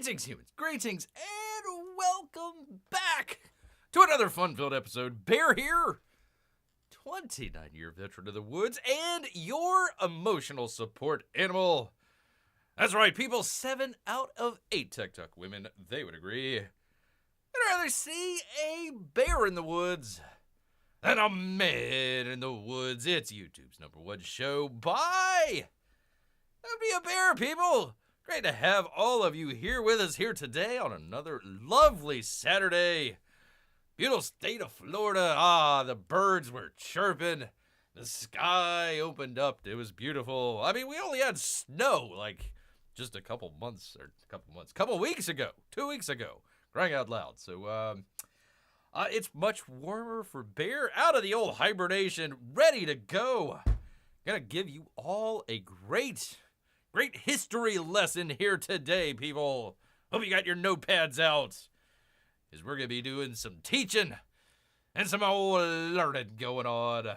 Greetings, humans, greetings, and welcome back to another fun-filled episode. Bear here, 29-year veteran of the woods, and your emotional support animal. That's right, people, 7 out of 8 TikTok women, they would agree, would rather see a bear in the woods than a man in the woods. It's YouTube's #1 show by Be a Bear, people. Great to have all of you here with us here today on another lovely Saturday. Beautiful state of Florida. The birds were chirping. The sky opened up. It was beautiful. I mean, we only had snow like just a couple weeks ago, 2 weeks ago, crying out loud. So, it's much warmer for Bear, out of the old hibernation, ready to go. Gonna give you all a great history lesson here today, people. Hope you got your notepads out, because we're going to be doing some teaching and some old learning going on.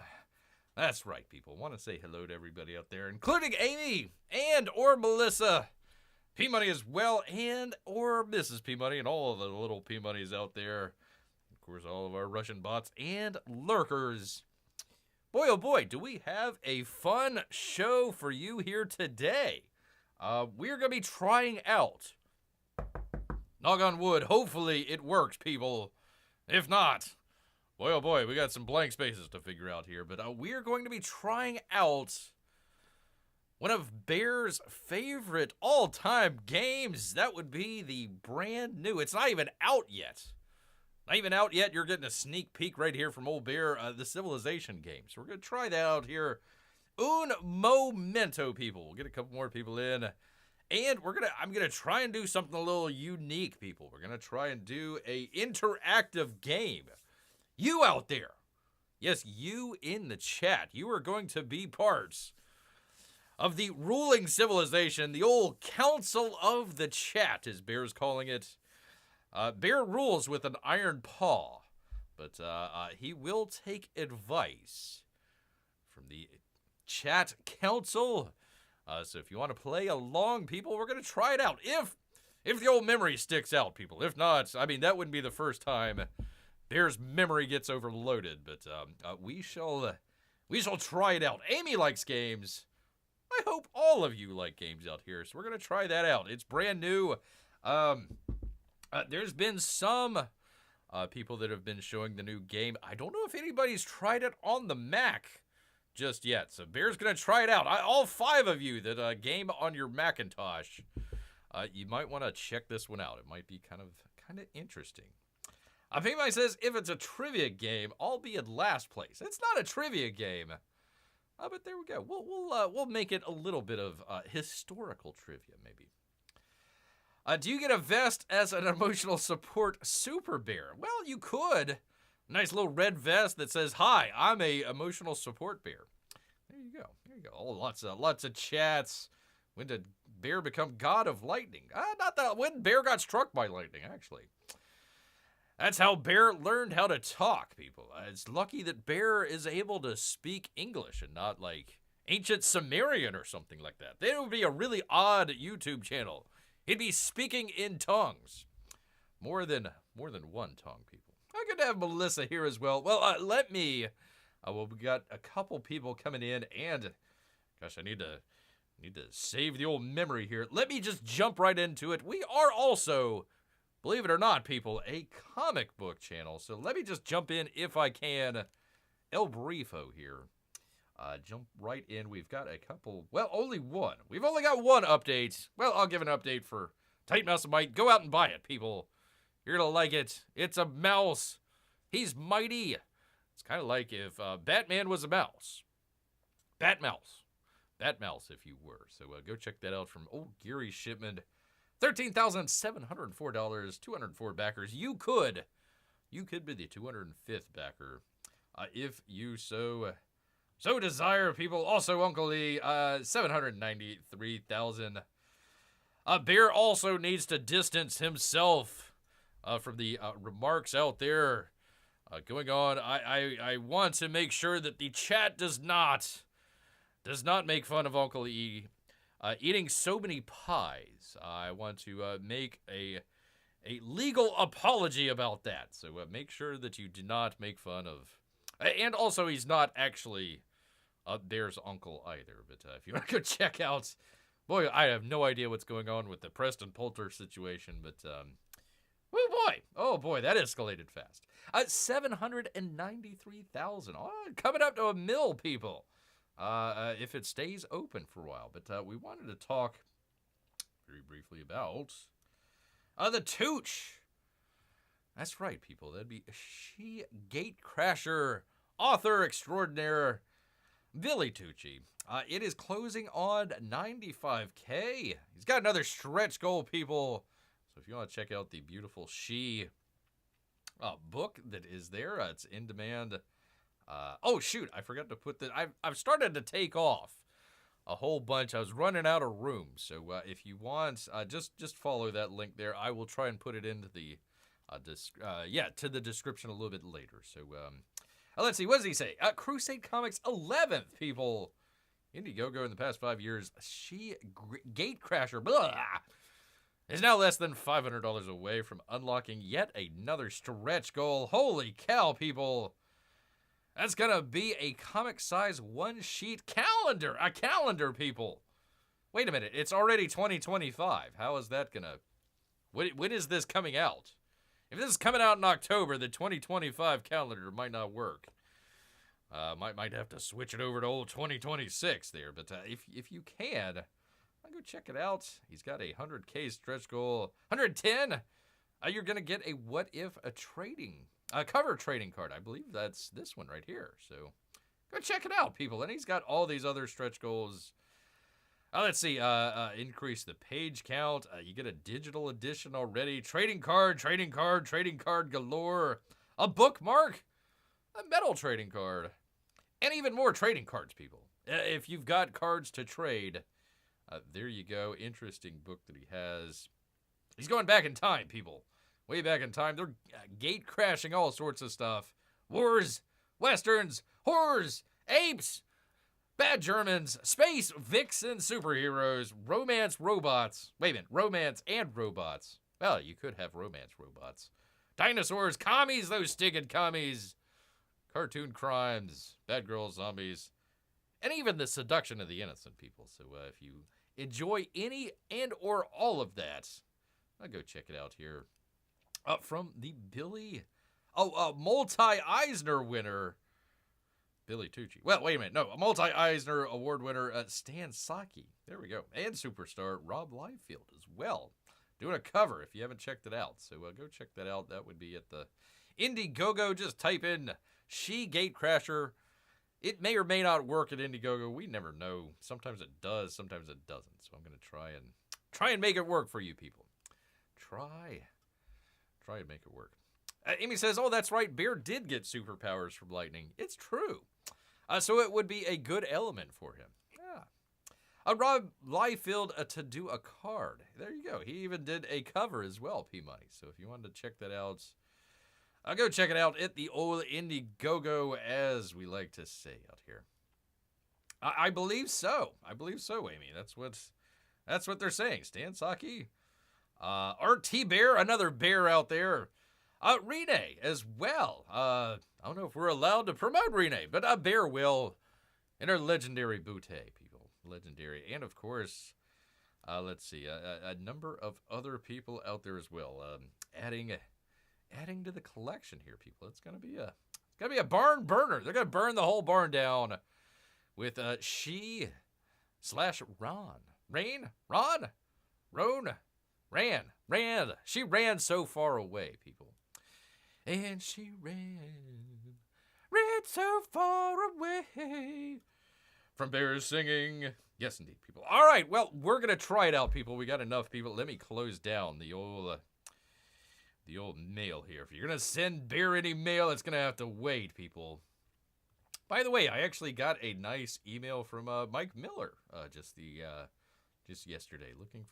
That's right, people. Want to say hello to everybody out there, including Amy and or Melissa, P-Money as well, and or Mrs. P-Money, and all of the little P-Moneys out there. Of course, all of our Russian bots and lurkers. Boy, oh boy, do we have a fun show for you here today. We're going to be trying out, knock on wood, hopefully it works, people. If not, boy, oh boy, we got some blank spaces to figure out here. But we're going to be trying out one of Bear's favorite all-time games. That would be the brand new, it's not even out yet. Not even out yet. You're getting a sneak peek right here from old Bear, the Civilization game. So we're going to try that out here. Un momento, people. We'll get a couple more people in. And I'm going to try and do something a little unique, people. We're going to try and do a interactive game. You out there. Yes, you in the chat. You are going to be parts of the ruling civilization, the old Council of the Chat, as Bear's calling it. Bear rules with an iron paw, but he will take advice from the chat council. So if you want to play along, people, we're going to try it out. If the old memory sticks out, people. If not, I mean, that wouldn't be the first time Bear's memory gets overloaded. But we shall try it out. Amy likes games. I hope all of you like games out here. So we're going to try that out. It's brand new. There's been some people that have been showing the new game. I don't know if anybody's tried it on the Mac just yet. So Bear's going to try it out. All 5 of you that game on your Macintosh, you might want to check this one out. It might be kind of interesting. P-Money says, if it's a trivia game, I'll be in last place. It's not a trivia game. But there we go. We'll make it a little bit of historical trivia, maybe. Do you get a vest as an emotional support super bear? Well, you could. Nice little red vest that says, "Hi, I'm a emotional support bear." There you go. There you go. Oh, lots of chats. When did Bear become God of Lightning? Not that. When Bear got struck by lightning, actually. That's how Bear learned how to talk, people. It's lucky that Bear is able to speak English and not like ancient Sumerian or something like that. That would be a really odd YouTube channel. He'd be speaking in tongues. More than one tongue, people. I'm going to have Melissa here as well. Well, we got a couple people coming in, and gosh, I need to save the old memory here. Let me just jump right into it. We are also, believe it or not, people, a comic book channel. So let me just jump in if I can. El Briefo here. Jump right in. We've got a couple, well, only one. We've only got one update. Well, I'll give an update for Tight Mouse and Might. Go out and buy it, people. You're going to like it. It's a mouse. He's mighty. It's kind of like if Batman was a mouse. Batmouse, if you were. So go check that out from old Gary Shipman. $13,704, 204 backers. You could be the 205th backer if you so desire, people. Also, Uncle Lee, 793,000. Bear also needs to distance himself from the remarks out there going on. I want to make sure that the chat does not make fun of Uncle E. eating so many pies. I want to make a legal apology about that. So make sure that you do not make fun of. And also, he's not actually Bear's uncle either. But if you want to go check out, boy, I have no idea what's going on with the Preston Poulter situation. But oh boy, that escalated fast. 793,000. Oh, coming up to $1 million, people. If it stays open for a while. But we wanted to talk very briefly about the Tooch. That's right, people. That'd be she Gatecrasher, author extraordinaire, Billy Tucci. It is closing on $95K. He's got another stretch goal, people. So if you want to check out the beautiful She book that is there, it's in demand. Oh shoot, I forgot to put that. I've started to take off a whole bunch. I was running out of room, so if you want, just follow that link there. I will try and put it into the to the description a little bit later. So let's see, what does he say? Crusade Comics 11th, people. Indiegogo in the past 5 years. She Gatecrasher is now less than $500 away from unlocking yet another stretch goal. Holy cow, people. That's going to be a comic-size one-sheet calendar. A calendar, people. Wait a minute. It's already 2025. How is that going to... When is this coming out? If this is coming out in October, the 2025 calendar might not work. Might have to switch it over to old 2026 there. But if you can, I'll go check it out. He's got a 100K stretch goal. 110? You're going to get a What If a cover trading card. I believe that's this one right here. So go check it out, people. And he's got all these other stretch goals. Let's see. Increase the page count. You get a digital edition already. Trading card galore. A bookmark. A metal trading card. And even more trading cards, people. If you've got cards to trade, there you go. Interesting book that he has. He's going back in time, people. Way back in time. They're gate crashing all sorts of stuff. Wars, westerns, horrors, apes, bad Germans, space, vixen, superheroes, romance, robots. Wait a minute. Romance and robots. Well, you could have romance robots. Dinosaurs, commies, those stinking commies. Cartoon crimes, bad girls, zombies, and even the seduction of the innocent, people. So if you enjoy any and or all of that, I'll go check it out here. From the multi-Eisner winner, Billy Tucci. Well, wait a minute. No, a multi-Eisner award winner, Stan Saki. There we go. And superstar Rob Liefeld as well. Doing a cover if you haven't checked it out. So go check that out. That would be at the Indiegogo. Just type in She Gatecrasher. It may or may not work at Indiegogo. We never know. Sometimes it does. Sometimes it doesn't. So I'm going to try and make it work for you people. Try and make it work. Amy says, oh, that's right. Bear did get superpowers from lightning. It's true. So it would be a good element for him. Yeah. Rob Liefeld to do a card. There you go. He even did a cover as well, P-Money. So if you wanted to check that out, I'll go check it out at the old Indiegogo, as we like to say out here. I believe so. Amy. That's what they're saying. Stan Saki. RT Bear, another bear out there. Renee as well. I don't know if we're allowed to promote Renee, but a bear will in her legendary bootay, people. Legendary. And of course, let's see, a number of other people out there as well. Adding to the collection here, people. It's gonna be a barn burner. They're gonna burn the whole barn down with She / Ron. Ran. She ran so far away, people. And she ran so far away from bears singing. Yes, indeed, people. All right, well, we're going to try it out, people. We got enough people. Let me close down the old mail here. If you're going to send Bear any mail, it's going to have to wait, people. By the way, I actually got a nice email from Mike Miller just yesterday, looking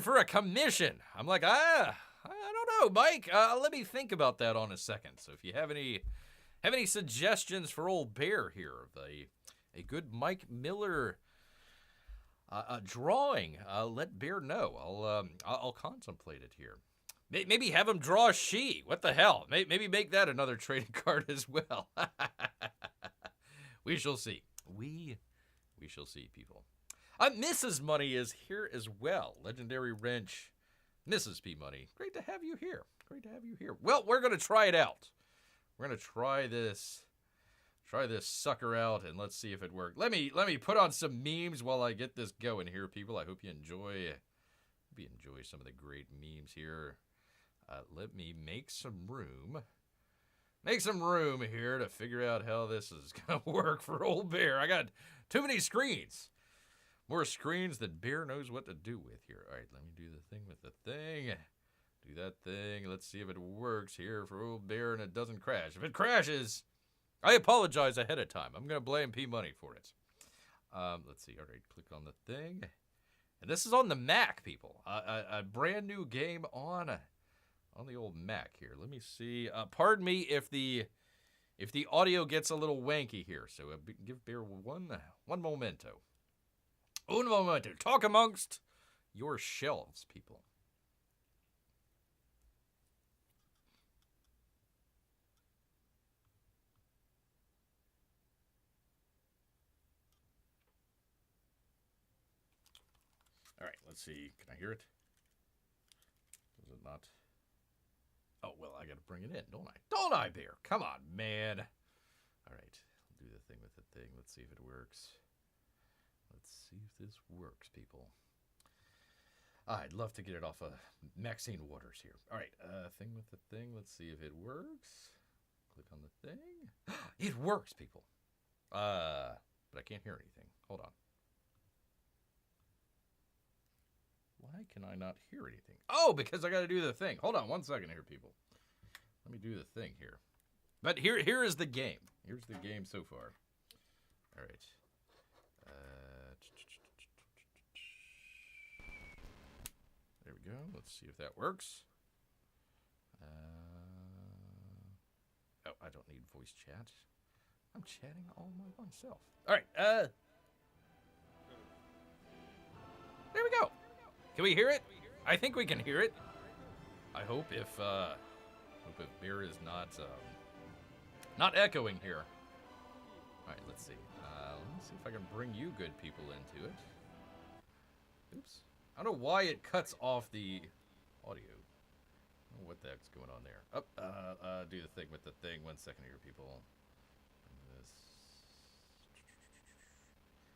for a commission. I'm like, I don't know, Mike. Let me think about that on a second. So if you have any suggestions for old Bear here of a good Mike Miller Drawing. Let Bear know. I'll contemplate it here. Maybe have him draw a she. What the hell? Maybe make that another trading card as well. We shall see. We shall see, people. Mrs. Money is here as well. Legendary Wrench. Mrs. P. Money. Great to have you here. Great to have you here. Well, we're going to try it out. We're going to try this sucker out, and let's see if it works. Let me put on some memes while I get this going here, people. I hope you enjoy some of the great memes here. Let me make some room. Make some room here to figure out how this is going to work for old Bear. I got too many screens. More screens than Bear knows what to do with here. All right, let me do the thing with the thing. Do that thing. Let's see if it works here for old Bear and it doesn't crash. If it crashes, I apologize ahead of time. I'm going to blame P Money for it. Let's see. All right, click on the thing. And this is on the Mac, people. A brand new game on the old Mac here. Let me see. Pardon me if the audio gets a little wanky here. So give Bear one momento. Un momento. Talk amongst your shelves, people. All right, let's see. Can I hear it? Does it not? Oh, well, I got to bring it in, don't I? Don't I, Bear? Come on, man. All right, I'll do the thing with the thing. Let's see if it works. Let's see if this works, people. I'd love to get it off of Maxine Waters here. All right, thing with the thing. Let's see if it works. Click on the thing. It works, people. But I can't hear anything. Hold on. Why can I not hear anything? Oh, because I got to do the thing. Hold on 1 second here, people. Let me do the thing here. But here is the game. Here's the game so far. All right. There we go. Let's see if that works. Oh, I don't need voice chat. I'm chatting all by myself. All right. There we go. Can we hear it? I think we can hear it. I hope if Bear is not echoing here. All right, let's see. Let me see if I can bring you good people into it. Oops. I don't know why it cuts off the audio. I don't know what the heck's going on there. Oh, do the thing with the thing. 1 second here, people. This.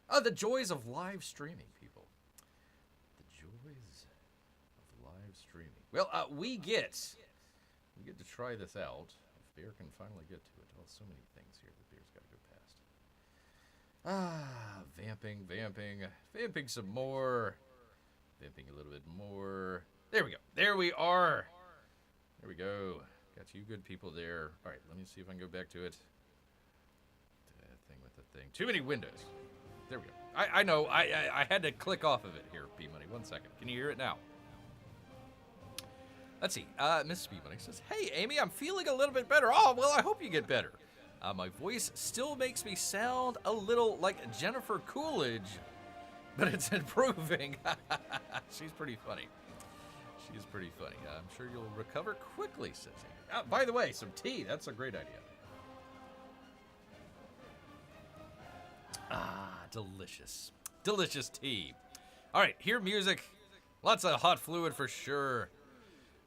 Oh, the joys of live streaming, people. Joys of live streaming. Well, we get to try this out. If Bear can finally get to it. Oh, so many things here that Bear's got to go past. Vamping some more. Vamping a little bit more. There we go. There we are. There we go. Got you good people there. All right, let me see if I can go back to it. Thing with the thing. Too many windows. There we go. I know. I had to click off of it here, P Money. 1 second. Can you hear it now? Let's see. Mrs. P Money says, "Hey, Amy, I'm feeling a little bit better." Oh, well, I hope you get better. My voice still makes me sound a little like Jennifer Coolidge, but it's improving. She's pretty funny. She's pretty funny. I'm sure you'll recover quickly, says Amy. By the way, some tea. That's a great idea. Delicious. Delicious tea. All right, hear music. Lots of hot fluid for sure.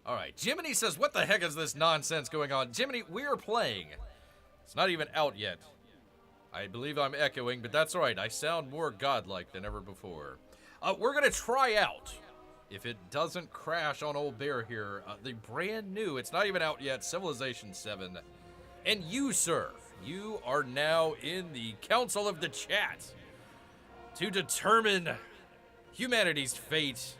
All right, Jiminy says, what the heck is this nonsense going on? Jiminy, we're playing. It's not even out yet. I believe I'm echoing, but that's all right. I sound more godlike than ever before. We're going to try out, if it doesn't crash on old Bear here, the brand new, it's not even out yet, Civilization 7. And you, sir, you are now in the Council of the Chat to determine humanity's fate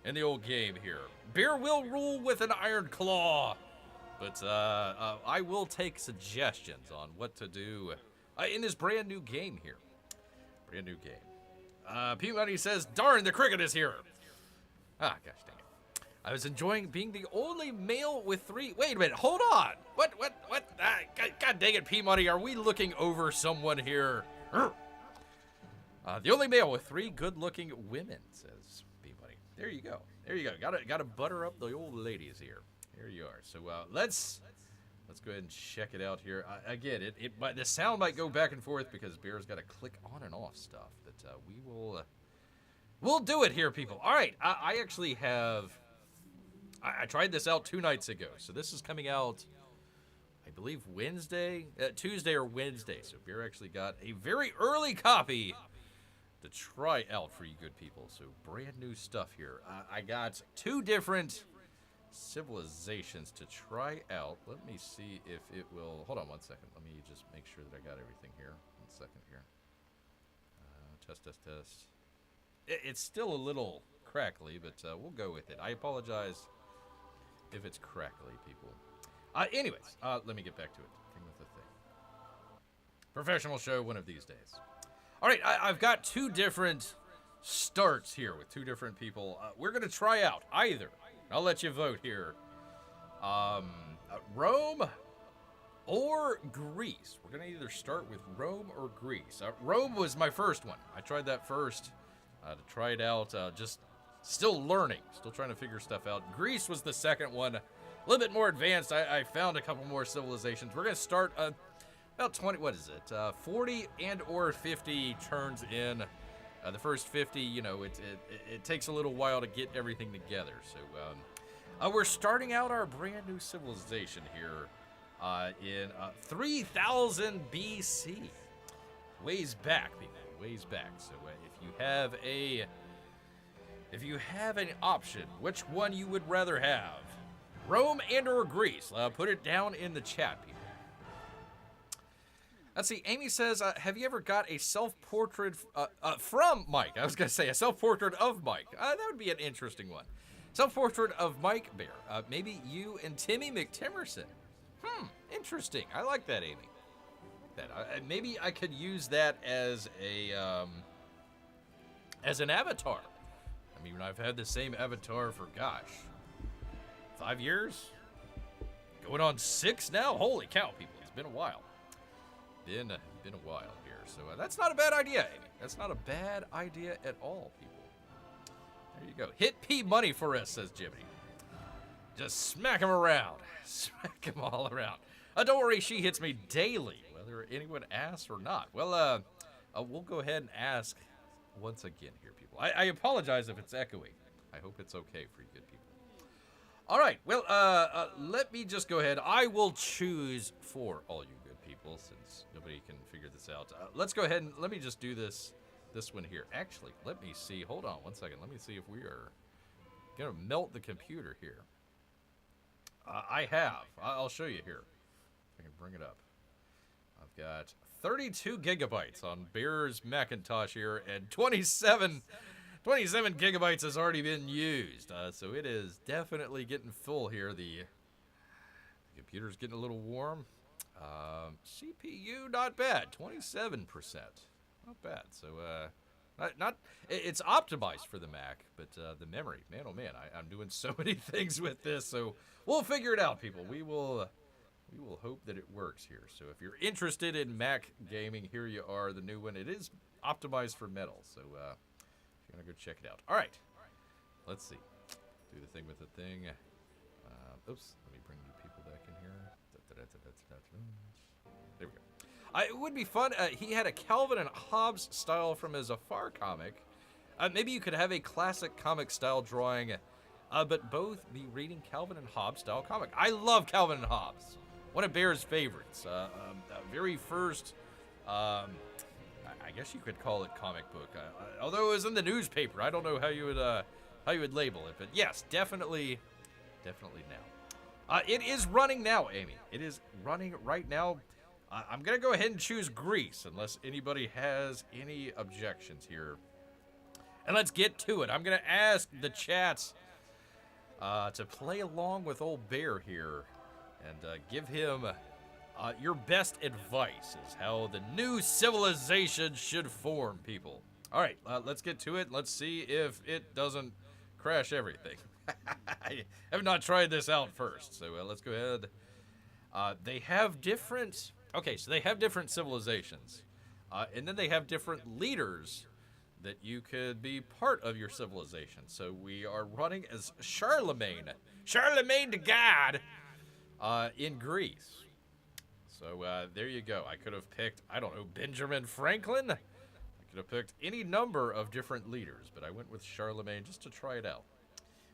in the old game here. Bear will rule with an iron claw, but I will take suggestions on what to do in this brand new game here. Brand new game. P-Money says, darn, the cricket is here. Ah, gosh dang it. I was enjoying being the only male with 3... Wait a minute, hold on. What? God dang it, P-Money, are we looking over someone here? The only male with 3 good-looking women, says B-Buddy. There you go. There you go. Gotta butter up the old ladies here. Here you are. So let's go ahead and check it out here. Again, the sound might go back and forth because Bear's got to click on and off stuff, but we'll do it here, people. All right, I actually have. I tried this out 2 nights ago, so this is coming out, I believe, Tuesday or Wednesday. So Bear actually got a very early copy to try out for you good people. So brand new stuff here. I got 2 different civilizations to try out. Let me see if it will. Hold on 1 second. Let me just make sure that I got everything here. 1 second here. Test. It's still a little crackly, but we'll go with it. I apologize if it's crackly, people. Anyways, let me get back to it. Thing with the thing. Professional show one of these days. All right, I've got 2 different starts here with 2 different people. We're going to try out either. I'll let you vote here. Rome or Greece. We're going to either start with Rome or Greece. Rome was my first one. I tried that first to try it out. Just still learning. Still trying to figure stuff out. Greece was the second one. A little bit more advanced. I found a couple more civilizations. We're going to start about 20, 40 and or 50 turns in. The first 50, you know, it takes a little while to get everything together. So we're starting out our brand new civilization here in 3000 BC. Ways back, people. Ways back. So if you have an option, which one you would rather have, Rome and or Greece, put it down in the chat, people. Let's see, Amy says, have you ever got a self-portrait from Mike? I was going to say a self-portrait of Mike. That would be an interesting one. Self-portrait of Mike Bear. Maybe you and Timmy McTimerson. Interesting. I like that, Amy. Maybe I could use that as an avatar. I mean, I've had the same avatar for, gosh, 5 years? Going on 6 now? Holy cow, people. It's been a while. Been a while here, so that's not a bad idea, Amy. That's not a bad idea at all, people. There you go. Hit P money for us, says Jimmy. Just smack him around. Smack him all around. Don't worry, she hits me daily, whether anyone asks or not. Well, we'll go ahead and ask once again here, people. I apologize if it's echoing. I hope it's okay for you good people. All right, well, let me just go ahead. I will choose for all you good people, since nobody can figure this out. Let's go ahead and let me just do this one here. Actually, let me see. Hold on 1 second. Let me see if we are going to melt the computer here. I have. I'll show you here. I can bring it up. I've got 32 gigabytes on Bear's Macintosh here, and 27 gigabytes has already been used. So it is definitely getting full here. The computer's getting a little warm. CPU, not bad. 27%. Not bad. So, it's optimized for the Mac, but the memory, man, oh man, I'm doing so many things with this, so we'll figure it out, people. We will hope that it works here. So if you're interested in Mac gaming, here you are, the new one. It is optimized for metal, so if you want to go check it out. All right, let's see. Do the thing with the thing. Oops, let me bring you people back in here. There we go. It would be fun. He had a Calvin and Hobbes style from his Afar comic. Maybe you could have a classic comic style drawing, but both be reading Calvin and Hobbes style comic. I love Calvin and Hobbes. One of Bear's favorites. Very first, I guess you could call it comic book. Although it was in the newspaper, I don't know how you would label it. But yes, definitely now. It is running now, Amy. It is running right now. I'm going to go ahead and choose Greece, unless anybody has any objections here. And let's get to it. I'm going to ask the chats to play along with old Bear here and give him your best advice as how the new civilization should form, people. All right, let's get to it. Let's see if it doesn't crash everything. I have not tried this out first, so let's go ahead. They have different... Okay, so they have different civilizations, and then they have different leaders that you could be part of your civilization. So we are running as Charlemagne the God, in Greece. So there you go. I could have picked, I don't know, Benjamin Franklin. I could have picked any number of different leaders, but I went with Charlemagne just to try it out.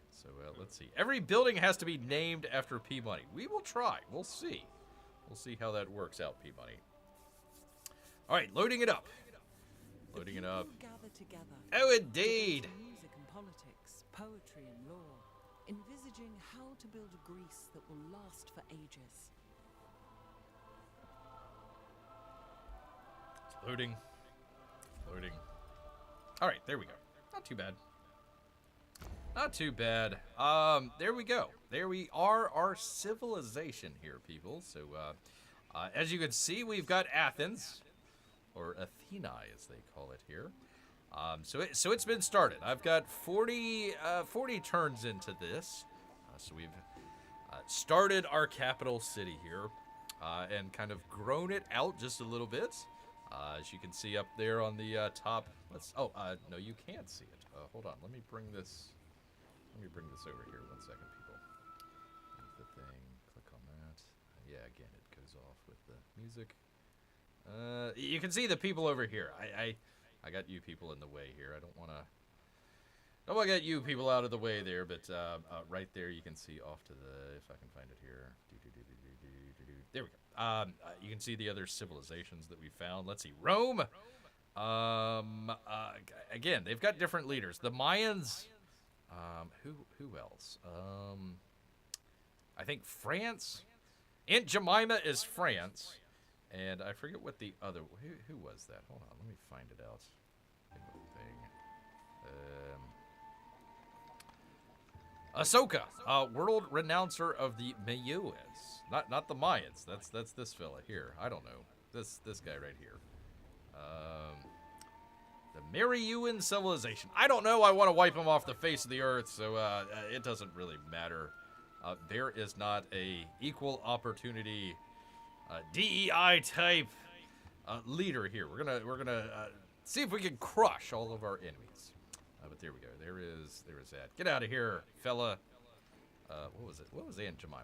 So let's see. Every building has to be named after P-Money. We will try. We'll see. We'll see how that works out, P-Money. All right, loading it up. Loading it up. Oh, indeed. Music and politics, poetry and law, envisaging how to build a Greece that will last for ages. It's loading. Loading. All right, there we go. Not too bad. Not too bad. There we go. There we are, our civilization here, people. So, as you can see, we've got Athens, or Athena, as they call it here. So it's been started. I've got 40 turns into this. So we've started our capital city here, and kind of grown it out just a little bit. As you can see up there on the top. No, you can't see it. Hold on. Let me bring this over here. 1 second, people. Move the thing. Click on that. Yeah, again, it goes off with the music. You can see the people over here. I got you people in the way here. I don't want to get you people out of the way there, but right there you can see off to the, if I can find it here. There we go. You can see the other civilizations that we found. Let's see. Rome. Again, they've got different leaders. The Mayans. Who else? I think France. Aunt Jemima is France. And I forget what the other... Who was that? Hold on, let me find it out. Ahsoka, world renouncer of the MEOW. Not the Mayans. That's this fella here. I don't know. This guy right here. The MEOW civilization. I don't know. I want to wipe him off the face of the earth, so it doesn't really matter. There is not a equal opportunity DEI type leader here. We're gonna see if we can crush all of our enemies. But there we go. There is that. Get out of here, fella. What was it? What was Aunt Jemima?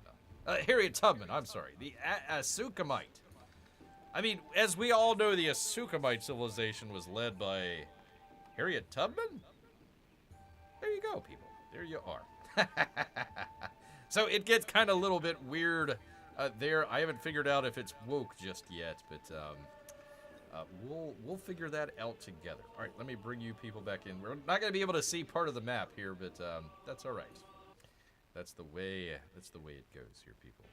Harriet Tubman. I'm sorry. The Asukamite. I mean, as we all know, the Asukamite civilization was led by Harriet Tubman. There you go, people. There you are. So it gets kind of a little bit weird there. I haven't figured out if it's woke just yet, but we'll figure that out together. All right, let me bring you people back in. We're not going to be able to see part of the map here, but that's all right. That's the way it goes here, people.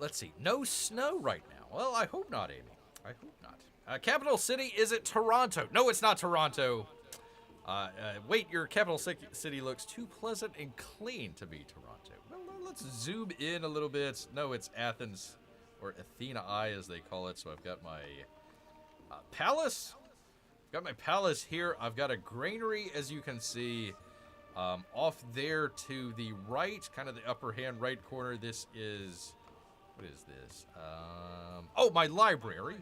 Let's see. No snow right now. Well, I hope not, Amy. I hope not. Capital city, is it Toronto? No, it's not Toronto. Wait, your capital city looks too pleasant and clean to be Toronto. Well, let's zoom in a little bit. No, it's Athens, or Athena, as they call it. So I've got my palace. Got my palace here. I've got a granary, as you can see, off there to the right, kind of the upper hand right corner. This is, what is this? Oh, my library.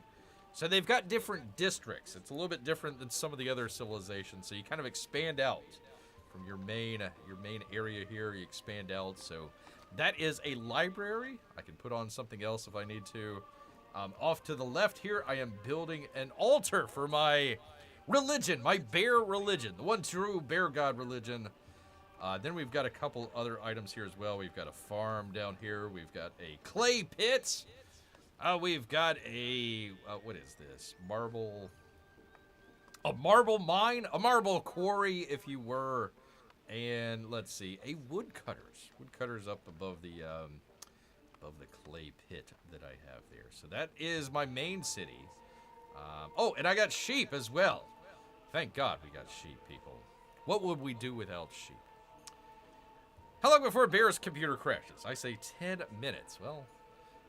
So they've got different districts. It's a little bit different than some of the other civilizations. So you kind of expand out from your main area here. You expand out. So that is a library. I can put on something else if I need to. Off to the left here, I am building an altar for my religion, my bear religion, the one true bear god religion. Then we've got a couple other items here as well. We've got a farm down here. We've got a clay pit. We've got a, what is this? A marble mine, a marble quarry, if you were. And let's see, a woodcutters. Woodcutters up above the clay pit that I have there. So that is my main city. Oh, and I got sheep as well. Thank God we got sheep, people. What would we do without sheep? How long before Bear's computer crashes? I say 10 minutes. Well,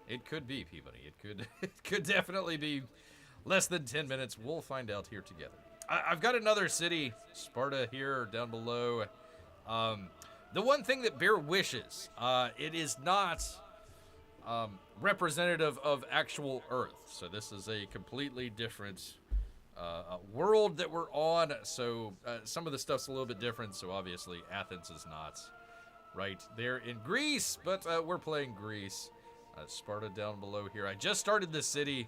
it could be, Peabody. It could definitely be less than 10 minutes. We'll find out here together. I've got another city, Sparta, here down below. The one thing that Bear wishes, it is not representative of actual Earth. So this is a completely different world that we're on. So some of the stuff's a little bit different. So obviously Athens is not right there in Greece, but we're playing Greece. Sparta down below here. I just started the city,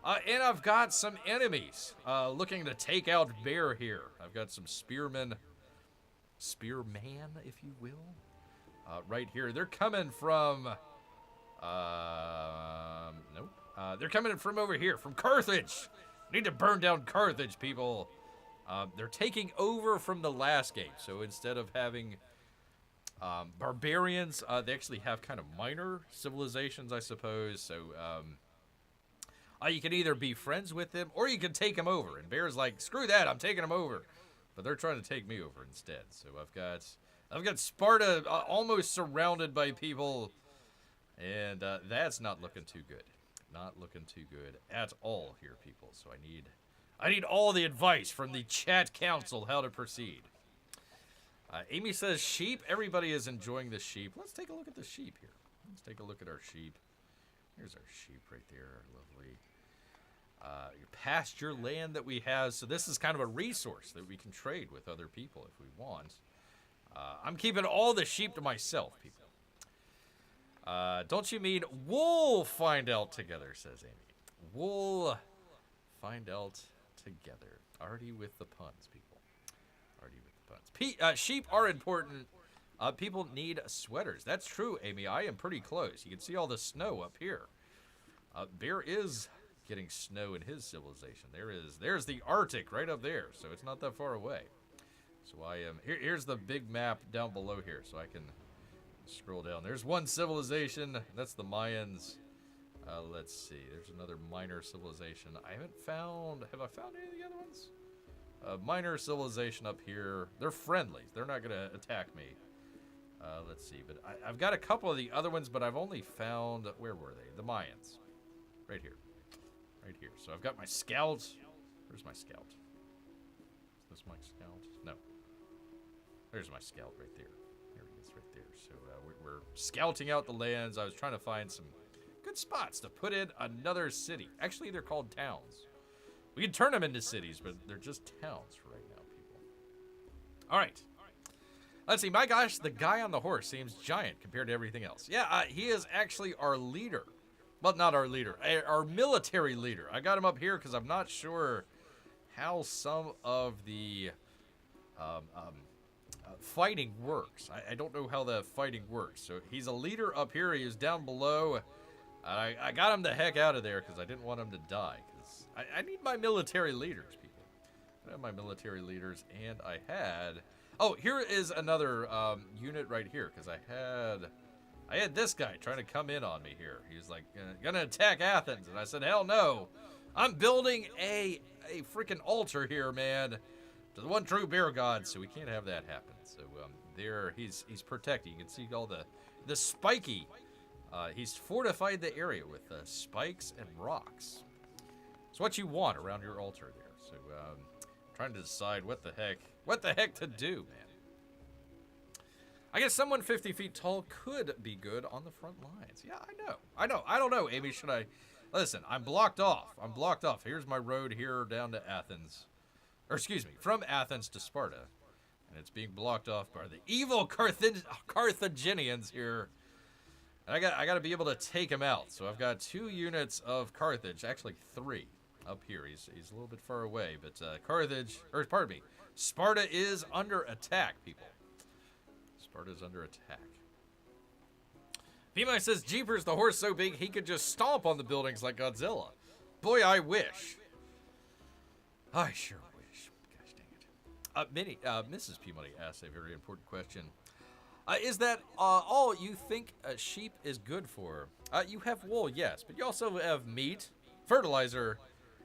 and I've got some enemies looking to take out Bear here. I've got some spearman, if you will, right here. They're coming from, nope. They're coming from over here, from Carthage. Need to burn down Carthage, people. They're taking over from the last game, so instead of having barbarians, they actually have kind of minor civilizations, I suppose. So you can either be friends with them or you can take them over. And Bear's like, screw that, I'm taking them over. But they're trying to take me over instead. So I've got Sparta almost surrounded by people, and that's not looking too good. Not looking too good at all here, people. So I need all the advice from the chat council how to proceed. Amy says sheep. Everybody is enjoying the sheep. Let's take a look at the sheep here. Let's take a look at our sheep. Here's our sheep right there. Lovely. Pasture land that we have. So this is kind of a resource that we can trade with other people if we want. I'm keeping all the sheep to myself, people. Don't you mean we'll find out together, says Amy. We'll find out together. Already with the puns, people. Already with the puns. Sheep are important. People need sweaters. That's true, Amy. I am pretty close. You can see all the snow up here. Bear is getting snow in his civilization. There's the Arctic right up there, so it's not that far away. So I am here's the big map down below here, so I can scroll down. There's one civilization. That's the Mayans. Let's see. There's another minor civilization. I haven't found. Have I found any of the other ones? Minor civilization up here. They're friendly. They're not gonna attack me. Let's see. But I've got a couple of the other ones, but I've only found. Where were they? The Mayans. Right here. Right here. So I've got my scout. Where's my scout? Is this my scout? No. There's my scout right there. There he is right there. So we're scouting out the lands. I was trying to find some good spots to put in another city. Actually, they're called towns. We can turn them into cities, but they're just towns for right now, people. All right. Let's see. My gosh, the guy on the horse seems giant compared to everything else. Yeah, he is actually our leader. Well, not our leader. Our military leader. I got him up here because I'm not sure how some of the fighting works. I don't know how the fighting works. So he's a leader up here. He is down below. I got him the heck out of there because I didn't want him to die. Because I need my military leaders, people. I have my military leaders, and I had... Oh, here is another unit right here, because I had this guy trying to come in on me here. He's like, gonna attack Athens, and I said, hell no. I'm building a freaking altar here, man, to the one true bear god, so we can't have that happen. So there, he's protecting. You can see all the spiky. He's fortified the area with spikes and rocks. It's what you want around your altar there. So trying to decide what the heck to do, man. I guess someone 50 feet tall could be good on the front lines. Yeah, I know. I don't know, Amy. Should I? Listen, I'm blocked off. Here's my road here down to Athens. Or excuse me, from Athens to Sparta. And it's being blocked off by the evil Carthaginians here. And I got to be able to take him out. So I've got 2 units of Carthage, actually 3 up here. He's a little bit far away, but Sparta is under attack, people. Sparta's under attack. Pima says, Jeepers, the horse so big he could just stomp on the buildings like Godzilla. Boy, I wish. I sure wish. Gosh dang it. Mrs. Peabody asks a very important question. Is that all you think a sheep is good for? You have wool, yes, but you also have meat, fertilizer,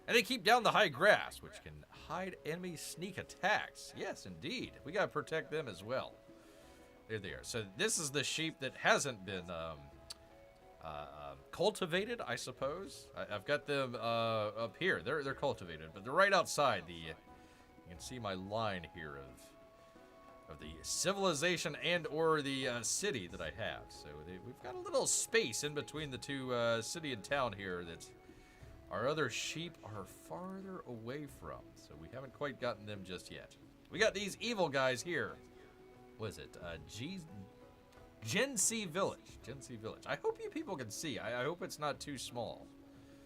and they keep down the high grass, which can hide enemy sneak attacks. Yes, indeed. We gotta protect them as well. There they are. So this is the sheep that hasn't been cultivated, I suppose. I've got them up here. They're cultivated, but they're right outside. You can see my line here the civilization and or the city that I have. So we've got a little space in between the two city and town here that our other sheep are farther away from. So we haven't quite gotten them just yet. We got these evil guys here. What is it? Gen C Village. Gen C Village. I hope you people can see. I hope it's not too small.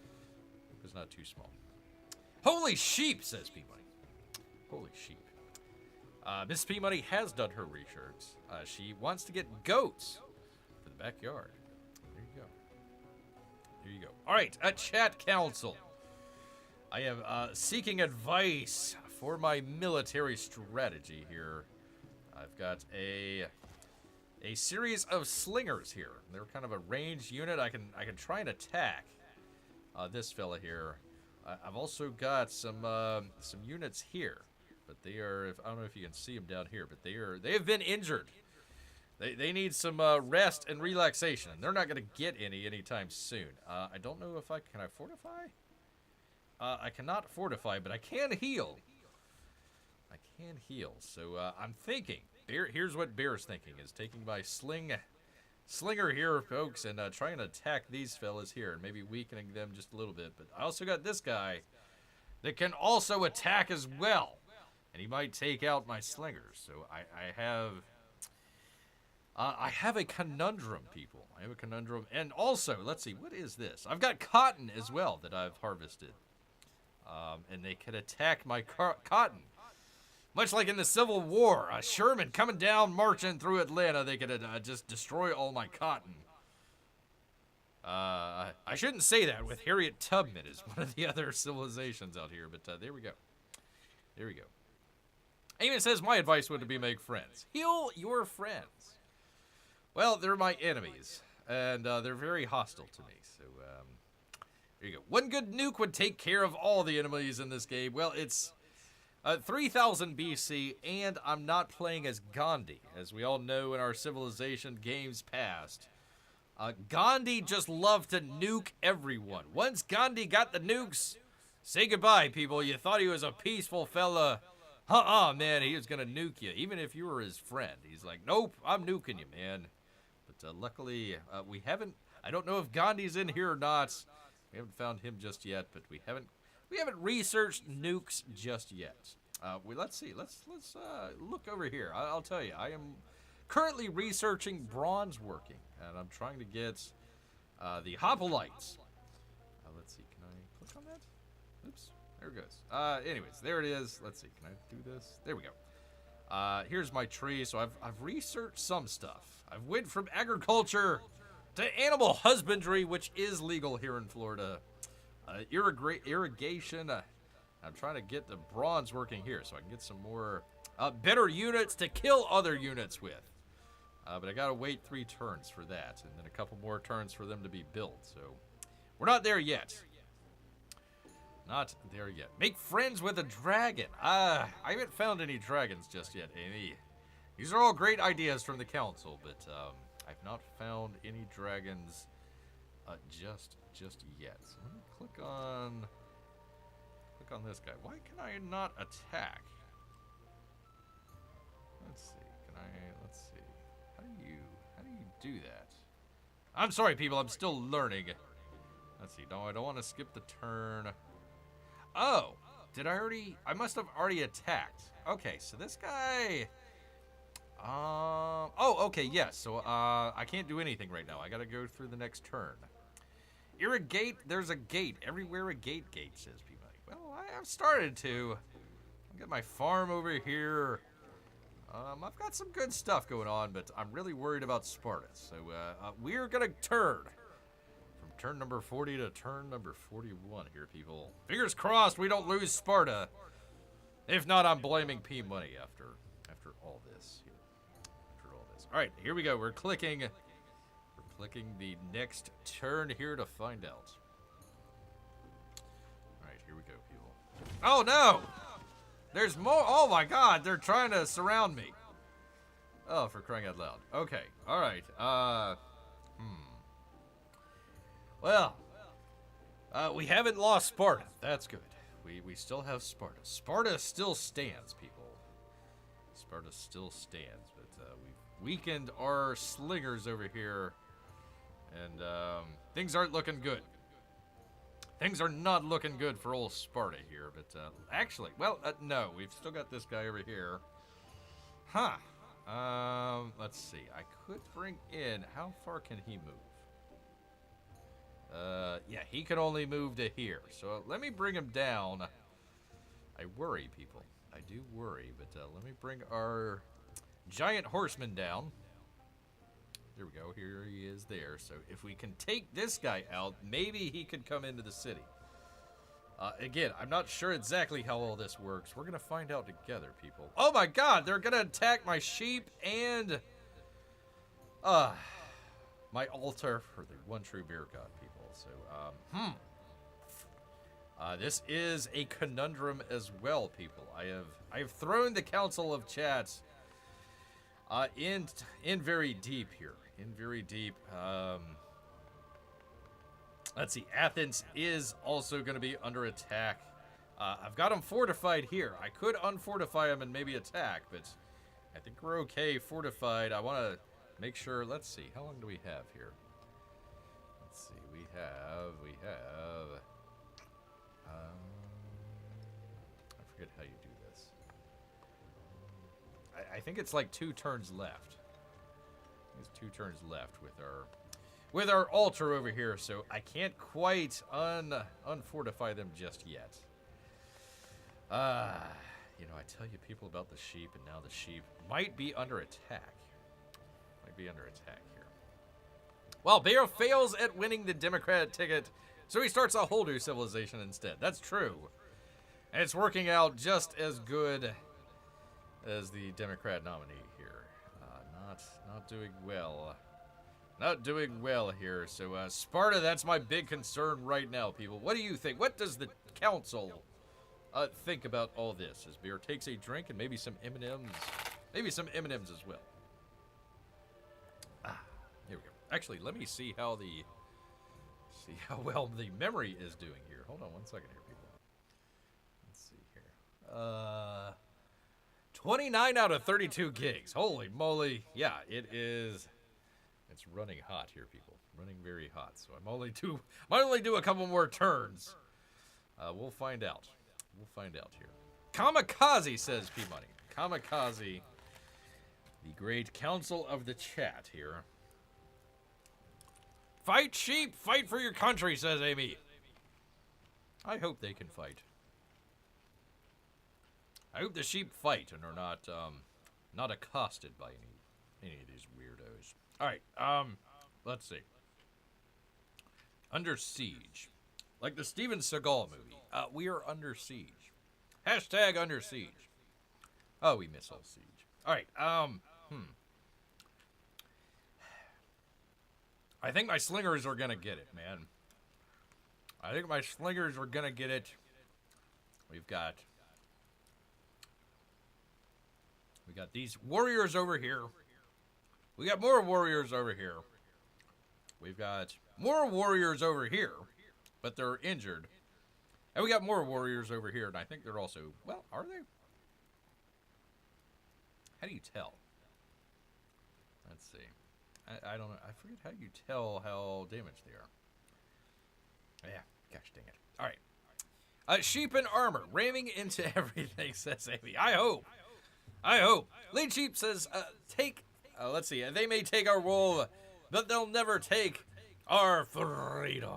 I hope it's not too small. Holy sheep, says P-Money. Holy sheep. Miss P-Money has done her research. She wants to get goats for the backyard. There you go. There you go. All right, chat council. I am seeking advice for my military strategy here. I've got a series of slingers here. They're kind of a ranged unit. I can try and attack this fella here. I've also got some units here, but they are. I don't know if you can see them down here, but they have been injured. They need some rest and relaxation. They're not going to get anytime soon. I don't know if I fortify. I cannot fortify, but I can heal. I can heal. So I'm thinking. Here's what Bear's thinking: is taking my slinger here, folks, and trying to attack these fellas here, and maybe weakening them just a little bit. But I also got this guy that can also attack as well, and he might take out my slingers. So I have a conundrum, people. I have a conundrum, and also let's see, what is this? I've got cotton as well that I've harvested, and they can attack my cotton. Much like in the Civil War, Sherman coming down, marching through Atlanta, they could just destroy all my cotton. I shouldn't say that with Harriet Tubman as one of the other civilizations out here, but there we go. There we go. Amy says, my advice would be make friends. Heal your friends. Well, they're my enemies, and they're very hostile to me, so there you go. One good nuke would take care of all the enemies in this game. Well, it's 3000 BC, and I'm not playing as Gandhi. As we all know in our civilization games past, Gandhi just loved to nuke everyone. Once Gandhi got the nukes, say goodbye, people. You thought he was a peaceful fella. Man, he was going to nuke you, even if you were his friend. He's like, nope, I'm nuking you, man. But luckily, we haven't, I don't know if Gandhi's in here or not. We haven't found him just yet, but we haven't researched nukes just yet. Let's see. Let's look over here. I'll tell you. I am currently researching bronze working, and I'm trying to get the hoplites. Let's see. Can I click on that? Oops. There it goes. Anyways, there it is. Let's see. Can I do this? There we go. Here's my tree. So I've researched some stuff. I've went from agriculture to animal husbandry, which is legal here in Florida. Irrigation. I'm trying to get the bronze working here so I can get some more better units to kill other units with. But I gotta wait 3 turns for that, and then a couple more turns for them to be built. So we're not there yet. Not there yet. Make friends with a dragon. I haven't found any dragons just yet, Amy. These are all great ideas from the council, but I've not found any dragons just yet. So let me click on this guy. Why can I not attack? Let's see. Let's see. How do you do that? I'm sorry, people. I'm still learning. Let's see. No, I don't want to skip the turn. Oh, I must have already attacked. Okay, so this guy. Oh, okay, yes. So I can't do anything right now. I gotta go through the next turn. Irrigate. There's a gate everywhere. A gate says P-Money. Well, I've started to. I'll get my farm over here. I've got some good stuff going on, but I'm really worried about Sparta. So we're gonna turn from turn number 40 to turn number 41 here, people. Fingers crossed we don't lose Sparta. If not, I'm blaming P-Money after all this. All right, here we go. We're clicking the next turn here to find out. All right, here we go, people. Oh, no! There's more. Oh, my God. They're trying to surround me. Oh, for crying out loud. Okay. All right. Well, we haven't lost Sparta. That's good. We still have Sparta. Sparta still stands, people. Sparta still stands, but we've weakened our slingers over here, and things aren't looking good. Things are not looking good for old Sparta here, but actually, well, no, we've still got this guy over here. Huh. Let's see. I could bring in, how far can he move? Yeah, he can only move to here. So let me bring him down. I worry, people. I do worry, but let me bring our giant horseman down. There we go. Here he is there. So if we can take this guy out, maybe he could come into the city. Again, I'm not sure exactly how all this works. We're going to find out together, people. Oh my god, they're going to attack my sheep and my altar for the one true bear god, people. So, this is a conundrum as well, people. I have thrown the Council of Chats in very deep here. In very deep. Let's see. Athens is also going to be under attack. I've got them fortified here. I could unfortify them and maybe attack, but I think we're okay fortified. I want to make sure. Let's see. How long do we have here? Let's see. We have. I forget how you do this. I think it's like 2 turns left. There's 2 turns left with our altar over here, so I can't quite unfortify them just yet. You know, I tell you people about the sheep, and now the sheep might be under attack. Might be under attack here. Well, Bear fails at winning the Democrat ticket, so he starts a whole new civilization instead. That's true. And it's working out just as good as the Democrat nominee here. Not doing well. Not doing well here. So, Sparta, that's my big concern right now, people. What do you think? What does the council think about all this? As Bear takes a drink and maybe some M&Ms. Maybe some M&Ms as well. Here we go. Actually, let me see how well the memory is doing here. Hold on 1 second here, people. Let's see here. 29 out of 32 gigs. Holy moly. Yeah, it is. It's running hot here, people. Running very hot. So I might only do a couple more turns. We'll find out. We'll find out here. Kamikaze, says P-Money. Kamikaze. The great council of the chat here. Fight sheep, fight for your country, says Amy. I hope they can fight. I hope the sheep fight and are not accosted by any of these weirdos. All right, let's see. Under siege, like the Steven Seagal movie. We are under siege. Hashtag under siege. Oh, we miss all siege. All right. I think my slingers are gonna get it, man. I think my slingers are gonna get it. We got these warriors over here. We got more warriors over here. We've got more warriors over here, but they're injured. And we got more warriors over here, and I think they're also, well, are they? How do you tell? Let's see. I don't know. I forget how you tell how damaged they are. Yeah, gosh dang it. All right. Sheep in armor, ramming into everything, says Amy. I hope. Lead Sheep says, let's see. They may take our wool, but they'll never take our freedom.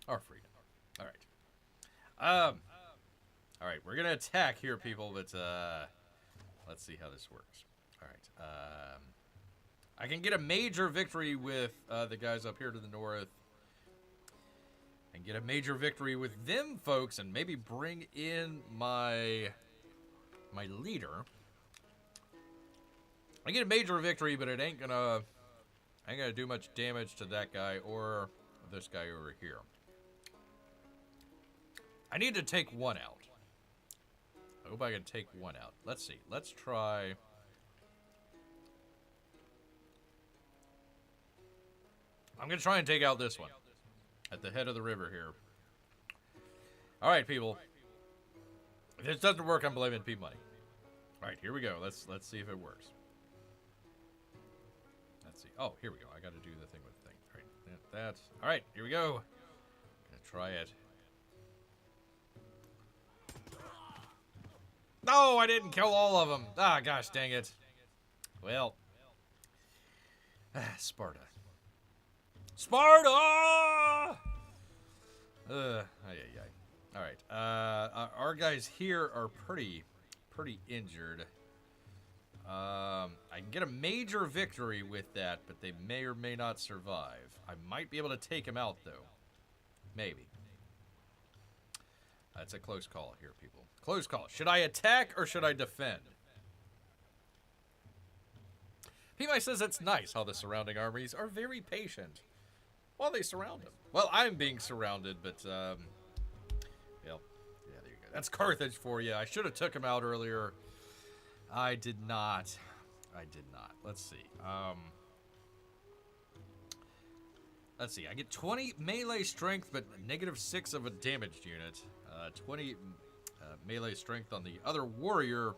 Our freedom. All right. All right. We're gonna attack here, people, but let's see how this works. All right. I can get a major victory with the guys up here to the north. And get a major victory with them folks and maybe bring in my leader. I get a major victory, but it ain't gonna do much damage to that guy or this guy over here. I need to take one out. I hope I can take one out. Let's see. Let's try. I'm gonna try and take out this one at the head of the river here. All right, people. If this doesn't work, I'm blaming P-Money. All right, here we go. Let's see if it works. Let's see. Oh, here we go. I got to do the thing with the thing. All right, that. All right, here we go. Gonna try it. No, I didn't kill all of them. Ah, gosh, dang it. Well, Sparta. Sparta! All right. Our guys here are pretty injured. I can get a major victory with that, but they may or may not survive. I might be able to take them out, though. Maybe. That's a close call here, people. Close call. Should I attack or should I defend? P.Y. says it's nice how the surrounding armies are very patient while they surround him. Well, I'm being surrounded, but, well, yeah, there you go. That's Carthage for you. I should have took him out earlier. I did not. Let's see. Let's see. I get 20 melee strength, but -6 of a damaged unit. 20 melee strength on the other warrior.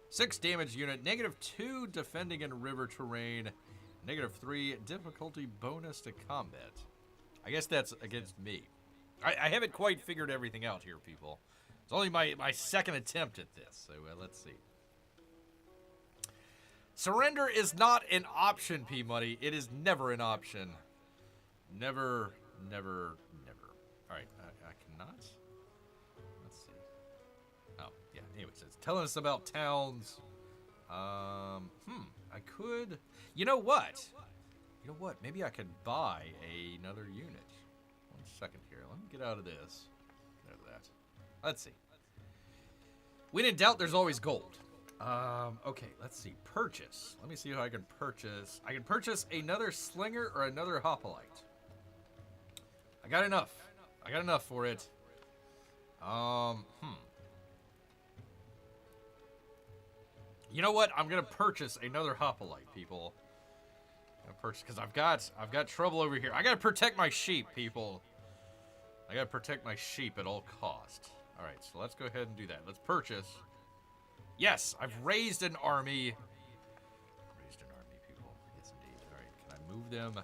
6 damage unit. -2 defending in river terrain. -3 difficulty bonus to combat. I guess that's against me. I haven't quite figured everything out here, people. It's only my second attempt at this, so let's see. Surrender is not an option, P-Money. It is never an option. Never. All right, I cannot. Let's see. Oh, yeah. Anyways, it's telling us about towns. I could. You know what? Maybe I could buy another unit. 1 second here. Let me get out of this. Get out of that. Let's see. When in doubt, there's always gold. Okay, let's see. Purchase. Let me see how I can purchase. I can purchase another slinger or another hoplite. I got enough. For it. You know what? I'm gonna purchase another hoplite, people. I'm gonna purchase because I've got trouble over here. I gotta protect my sheep, people. I gotta protect my sheep at all cost. All right, so let's go ahead and do that. Let's purchase. Yes, I've raised an army. People. Yes, indeed. All right, can I move them?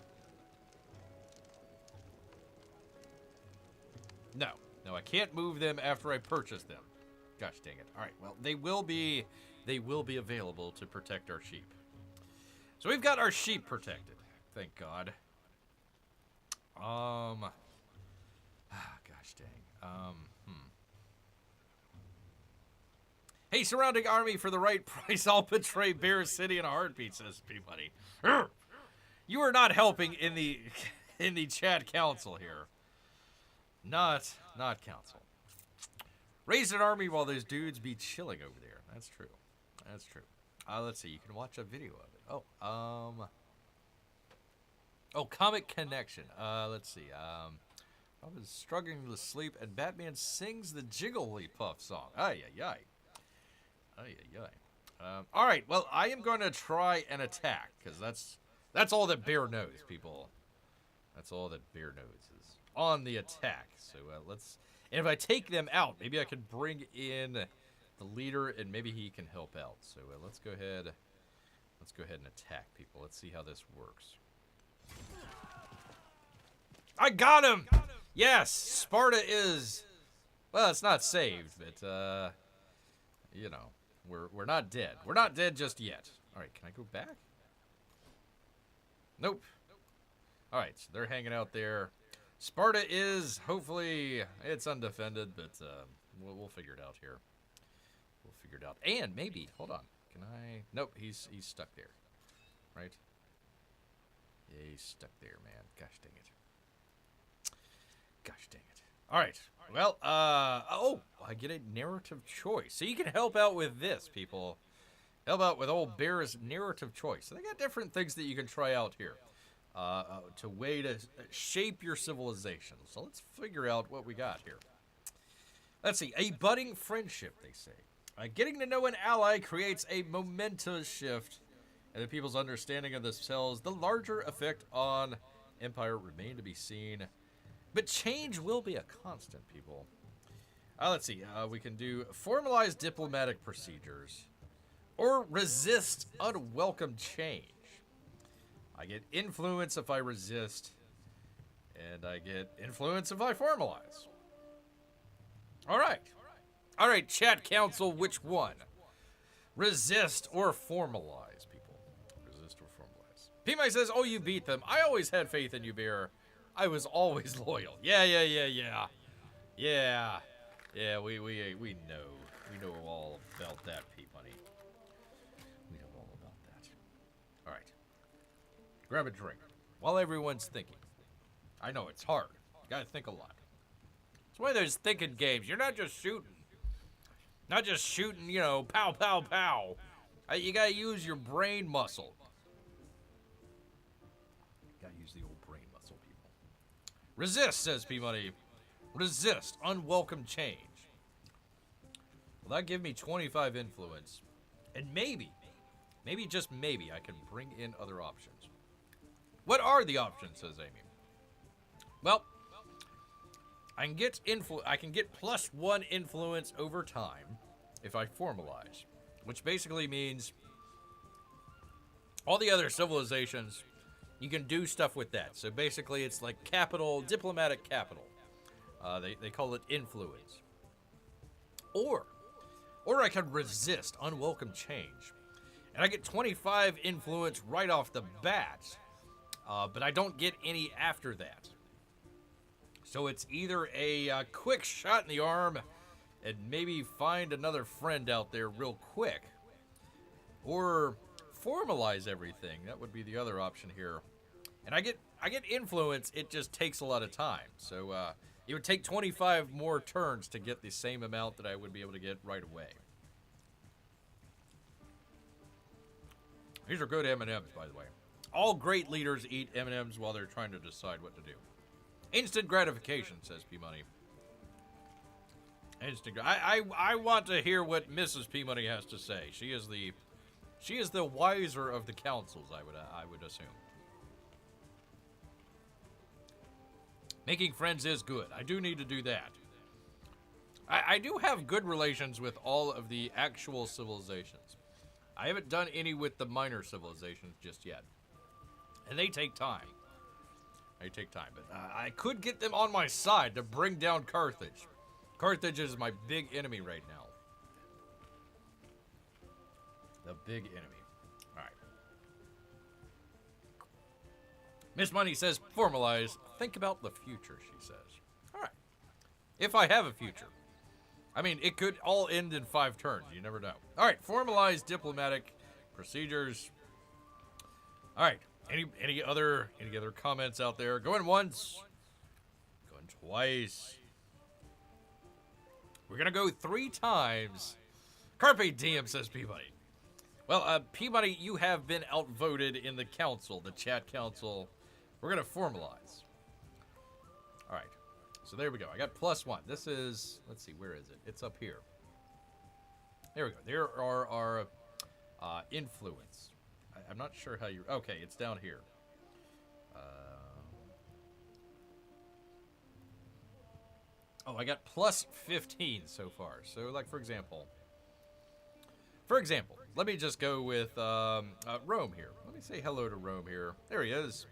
No, I can't move them after I purchase them. Gosh dang it. All right, well, they will be available to protect our sheep. So we've got our sheep protected. Thank God. Gosh dang. Hey, surrounding army for the right price, I'll betray Bear City in a heartbeat, says P-Buddy. You are not helping in the chat council here. Not council. Raise an army while those dudes be chilling over there. That's true. Let's see. You can watch a video of it. Oh, Comic Connection. Let's see. I was struggling to sleep, and Batman sings the Jigglypuff song. Ay. All right. Well, I am going to try and attack because that's all that Bear knows, people. That's all that Bear knows is on the attack. So let's. And if I take them out, maybe I can bring in the leader, and maybe he can help out. So let's go ahead. Let's go ahead and attack, people. Let's see how this works. I got him. Yes, Sparta is. Well, it's not saved, but you know. We're not dead. We're not dead just yet. All right, can I go back? Nope. All right, so they're hanging out there. Sparta is, hopefully, it's undefended, but we'll figure it out here. We'll figure it out. And maybe, hold on. Can I? Nope, he's stuck there. Right? Yeah, he's stuck there, man. Gosh dang it. All right. Well, I get a narrative choice. So you can help out with this, people. Help out with old Bear's narrative choice. So they got different things that you can try out here to shape your civilization. So let's figure out what we got here. Let's see. A budding friendship, they say. Getting to know an ally creates a momentous shift in the people's understanding of themselves. The larger effect on Empire remain to be seen. But change will be a constant, people. Let's see. We can do formalized diplomatic procedures. or resist unwelcome change. I get influence if I resist, and I get influence if I formalize. All right. All right, chat council, which one? Resist or formalize, people? Resist or formalize. P-Mike says, oh, you beat them. I always had faith in you, Bear. I was always loyal. Yeah. Yeah, we know. We know all about that, P-Money. We know all about that. All right. Grab a drink while everyone's thinking. I know, it's hard. You gotta think a lot. It's one of those thinking games. You're not just shooting. Not just shooting, you know, pow, pow, pow. You gotta use your brain muscle. Gotta use the old brain muscle, people. Resist, says P-Money. Resist unwelcome change. Will that give me 25 influence? And maybe, just maybe, I can bring in other options. What are the options, says Amy? Well, I can get +1 influence over time if I formalize, which basically means all the other civilizations, you can do stuff with that. So basically, it's like capital, diplomatic capital. They call it influence. Or I can resist unwelcome change, and I get 25 influence right off the bat, but I don't get any after that. So it's either a quick shot in the arm and maybe find another friend out there real quick, or formalize everything. That would be the other option here. And I get influence. It just takes a lot of time. So it would take 25 more turns to get the same amount that I would be able to get right away. These are good M&Ms, by the way. All great leaders eat M&Ms while they're trying to decide what to do. Instant gratification, says P-Money. I want to hear what Mrs. P-Money has to say. She is the wiser of the councils, I would assume. Making friends is good. I do need to do that. I do have good relations with all of the actual civilizations. I haven't done any with the minor civilizations just yet. And they take time. But I could get them on my side to bring down Carthage. Carthage is my big enemy right now. The big enemy. All right. Miss Money says, formalize. Think about the future, she says. All right. If I have a future. I mean, it could all end in 5 turns. You never know. All right. Formalize diplomatic procedures. All right. Any other comments out there? Going once. Going twice. We're going to go 3 times. Carpe diem, says P-Money. Well, P-Money, you have been outvoted in the council, the chat council. We're going to formalize. All right. So there we go. I got +1. This is, let's see, where is it? It's up here. There we go. There are our influence. I'm not sure how you... Okay, it's down here. Oh, I got +15 so far. So, like, for example, let me just go with Rome here. Let me say hello to Rome here. There he is.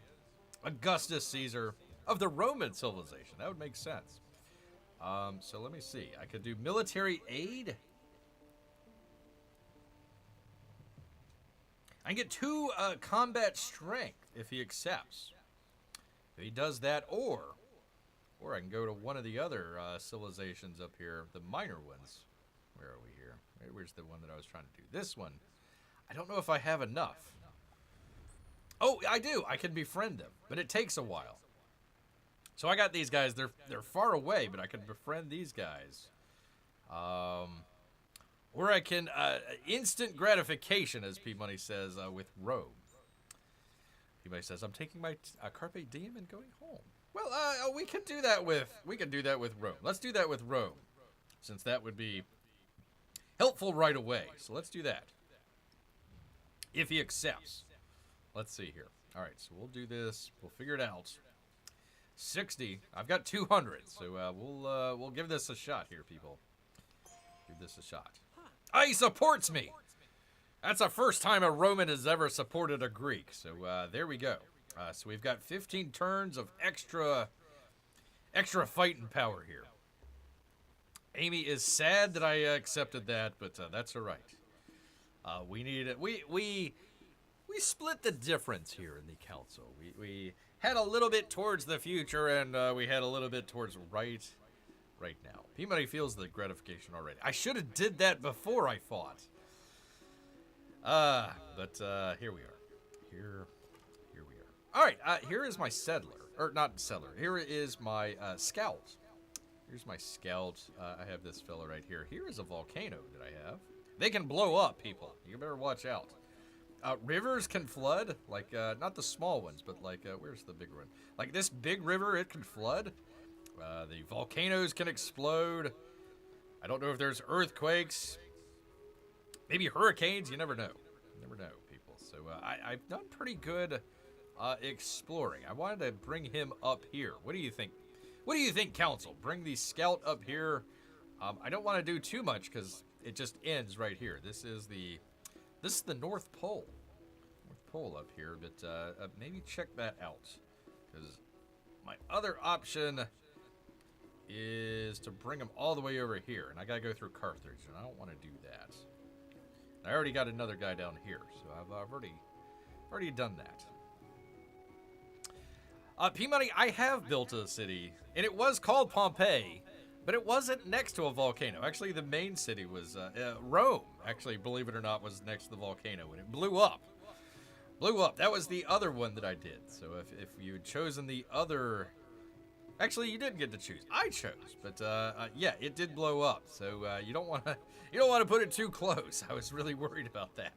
Augustus Caesar of the Roman civilization. That would make sense. So let me see. I could do military aid. I can get 2 combat strength if he accepts. If he does that, or I can go to one of the other civilizations up here, the minor ones. Where are we here? Where's the one that I was trying to do? This one. I don't know if I have enough. Oh, I do. I can befriend them, but it takes a while. So I got these guys. They're far away, but I can befriend these guys. Or I can instant gratification, as P-Money says, with Rome. P-Money says, I'm taking my Carpe Diem and going home. Well, we can do that with Rome. Let's do that with Rome, since that would be helpful right away. So let's do that. If he accepts. Let's see here. All right, so we'll do this. We'll figure it out. 60. I've got 200, so we'll give this a shot here, people. Give this a shot. He supports me. That's the first time a Roman has ever supported a Greek. So there we go. So we've got 15 turns of extra fighting power here. Amy is sad that I accepted that, but that's all right. We need it. We split the difference here in the council. We had a little bit towards the future, and we had a little bit towards right now. P-Money feels the gratification already. I should have did that before I fought. But here we are. Here we are. All right. Here is my settler, or not settler. Here is my scout. Here's my scout. I have this fella right here. Here is a volcano that I have. They can blow up, people. You better watch out. Rivers can flood, like not the small ones, but like where's the big one? Like this big river, it can flood. The volcanoes can explode. I don't know if there's earthquakes. Maybe hurricanes. You never know. You never know, people. So I've done pretty good exploring. I wanted to bring him up here. What do you think? What do you think, Council? Bring the scout up here. I don't want to do too much because it just ends right here. This is the North Pole. North Pole up here, but maybe check that out. Because my other option is to bring him all the way over here. And I got to go through Carthage, and I don't want to do that. I already got another guy down here, so I've already done that. P-Money, I have built a city, and it was called Pompeii, but it wasn't next to a volcano. Actually, the main city was Rome, actually, believe it or not, was next to the volcano, and it blew up. Blew up. That was the other one that I did. So if you had chosen the other... Actually, you didn't get to choose. I chose, but yeah, it did blow up. So you don't want to put it too close. I was really worried about that.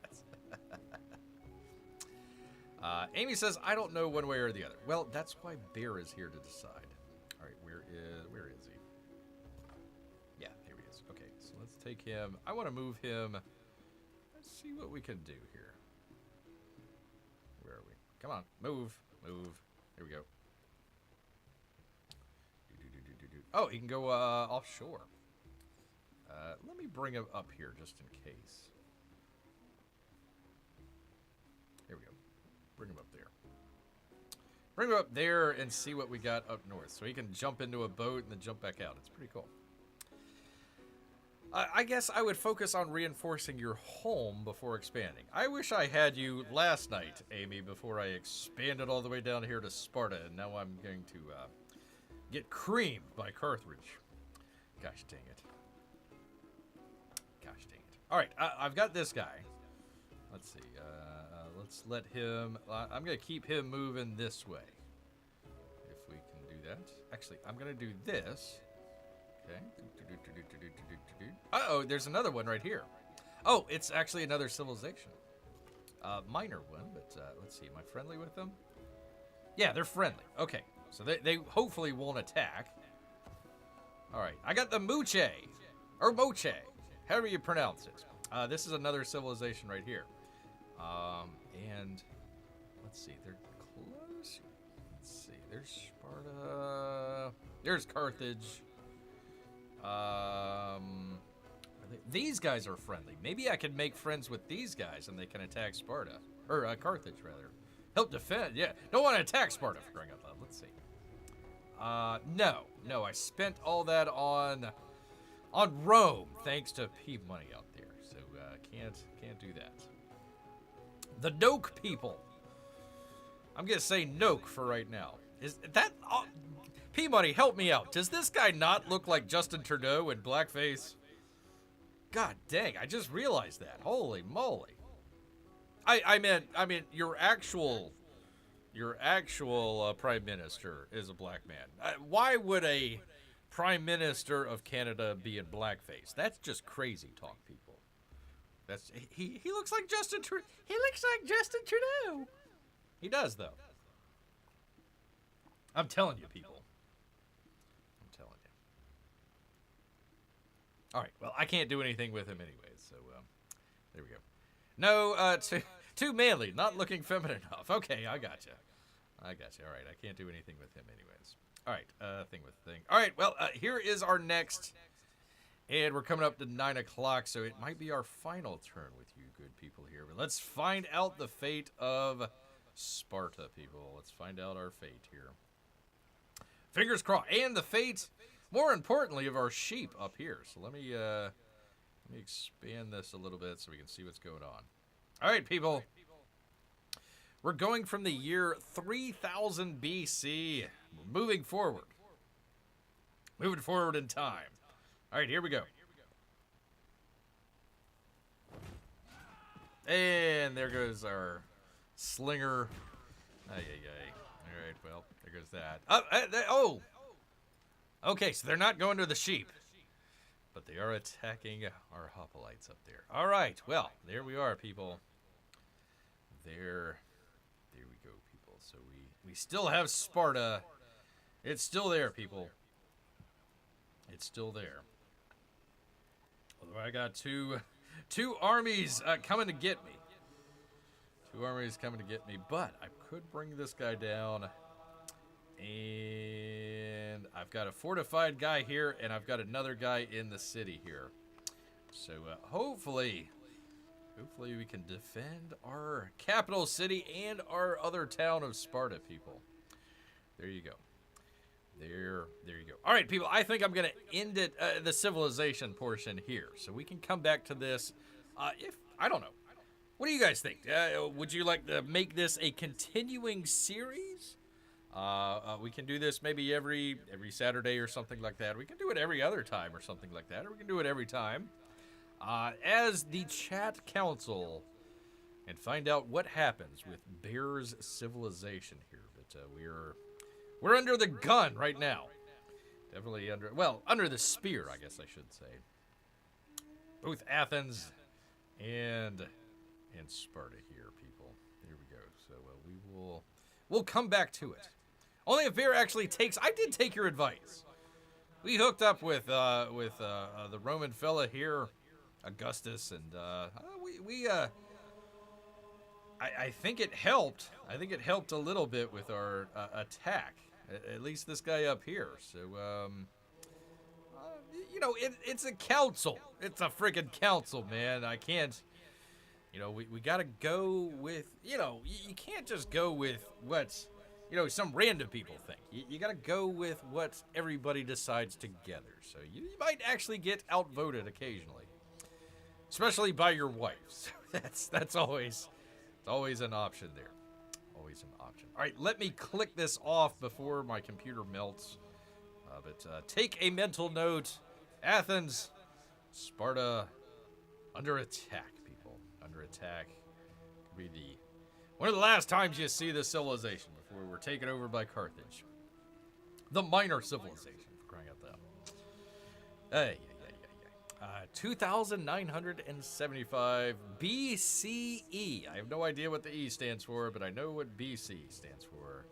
Amy says, I don't know one way or the other. Well, that's why Bear is here to decide. All right, where is he? Yeah, here he is. Okay, so let's take him. I want to move him. Let's see what we can do here. Where are we? Come on, move. Here we go. Oh, he can go offshore. Let me bring him up here just in case. Here we go. Bring him up there. Bring him up there and see what we got up north. So he can jump into a boat and then jump back out. It's pretty cool. I guess I would focus on reinforcing your home before expanding. I wish I had you last night, Amy, before I expanded all the way down here to Sparta. And now I'm going to get creamed by Carthage. Gosh dang it. Gosh dang it. All right, I've got this guy. Let's see. Let's let him... I'm going to keep him moving this way. If we can do that. Actually, I'm going to do this. Okay. Uh-oh, there's another one right here. Oh, it's actually another civilization. Minor one, but let's see. Am I friendly with them? Yeah, they're friendly. Okay. So they hopefully won't attack. All right. I got the Moche. Or Moche. However you pronounce it. This is another civilization right here. And let's see. They're close. Let's see. There's Sparta. There's Carthage. These guys are friendly. Maybe I could make friends with these guys and they can attack Sparta. Or Carthage, rather. Help defend. Yeah. Don't want to attack Sparta for crying out loud. Let's see. No. I spent all that on Rome, thanks to P-Money out there. So can't do that. The Noke people. I'm gonna say Noke for right now. Is that P-Money? Help me out. Does this guy not look like Justin Trudeau in blackface? God dang! I just realized that. Holy moly! I meant your actual prime minister is a black man. Why would a prime minister of Canada be in blackface? That's just crazy talk, people. That's he looks like Justin Trudeau. He looks like Justin Trudeau. He does though. I'm telling you, people. I'm telling you. All right. Well, I can't do anything with him anyways. So there we go. No, too manly, not looking feminine enough. Okay, I gotcha. All right, I can't do anything with him anyways. All right, thing with thing. All right, well, here is our next And we're coming up to 9 o'clock, so it might be our final turn with you good people here. But let's find out the fate of Sparta, people. Let's find out our fate here. Fingers crossed. And the fate, more importantly, of our sheep up here. So let me expand this a little bit so we can see what's going on. All right, people. We're going from the year 3000 BC. We're moving forward. Moving forward in time. All right, here we go. And there goes our slinger. Ay, ay, ay. All right, well, there goes that. Oh! Okay, so they're not going to the sheep. But they are attacking our hoplites up there. All right, well, there we are, people. There we go, people. So we still have Sparta. It's still there, people. It's still there. Although I got two armies coming to get me. 2 armies coming to get me, but I could bring this guy down. And I've got a fortified guy here, and I've got another guy in the city here. So hopefully we can defend our capital city and our other town of Sparta, people. There you go. There you go. All right, people, I think I'm going to end it, the civilization portion here. So we can come back to this. I don't know. What do you guys think? Would you like to make this a continuing series? We can do this maybe every Saturday or something like that. We can do it every other time or something like that. Or we can do it every time. As the chat council and find out what happens with Bear's civilization here. But we're under the gun right now. Definitely under the spear, I guess I should say. Both Athens and Sparta here, people. Here we go. So we'll come back to it. Only if Bear actually takes. I did take your advice. We hooked up with the Roman fella here, Augustus, and I think it helped. I think it helped a little bit with our attack. At least this guy up here. So, it's a council. It's a friggin' council, man. I can't, we got to go with, you can't just go with what, some random people think. You got to go with what everybody decides together. So you might actually get outvoted occasionally, especially by your wife. So that's always an option there. Always an option. All right, let me click this off before my computer melts. But take a mental note. Athens, Sparta, under attack, people. Under attack. Could be one of the last times you see this civilization before we're taken over by Carthage. The minor civilization, for crying out loud. Hey. 2975 BCE. I have no idea what the E stands for, but I know what BC stands for.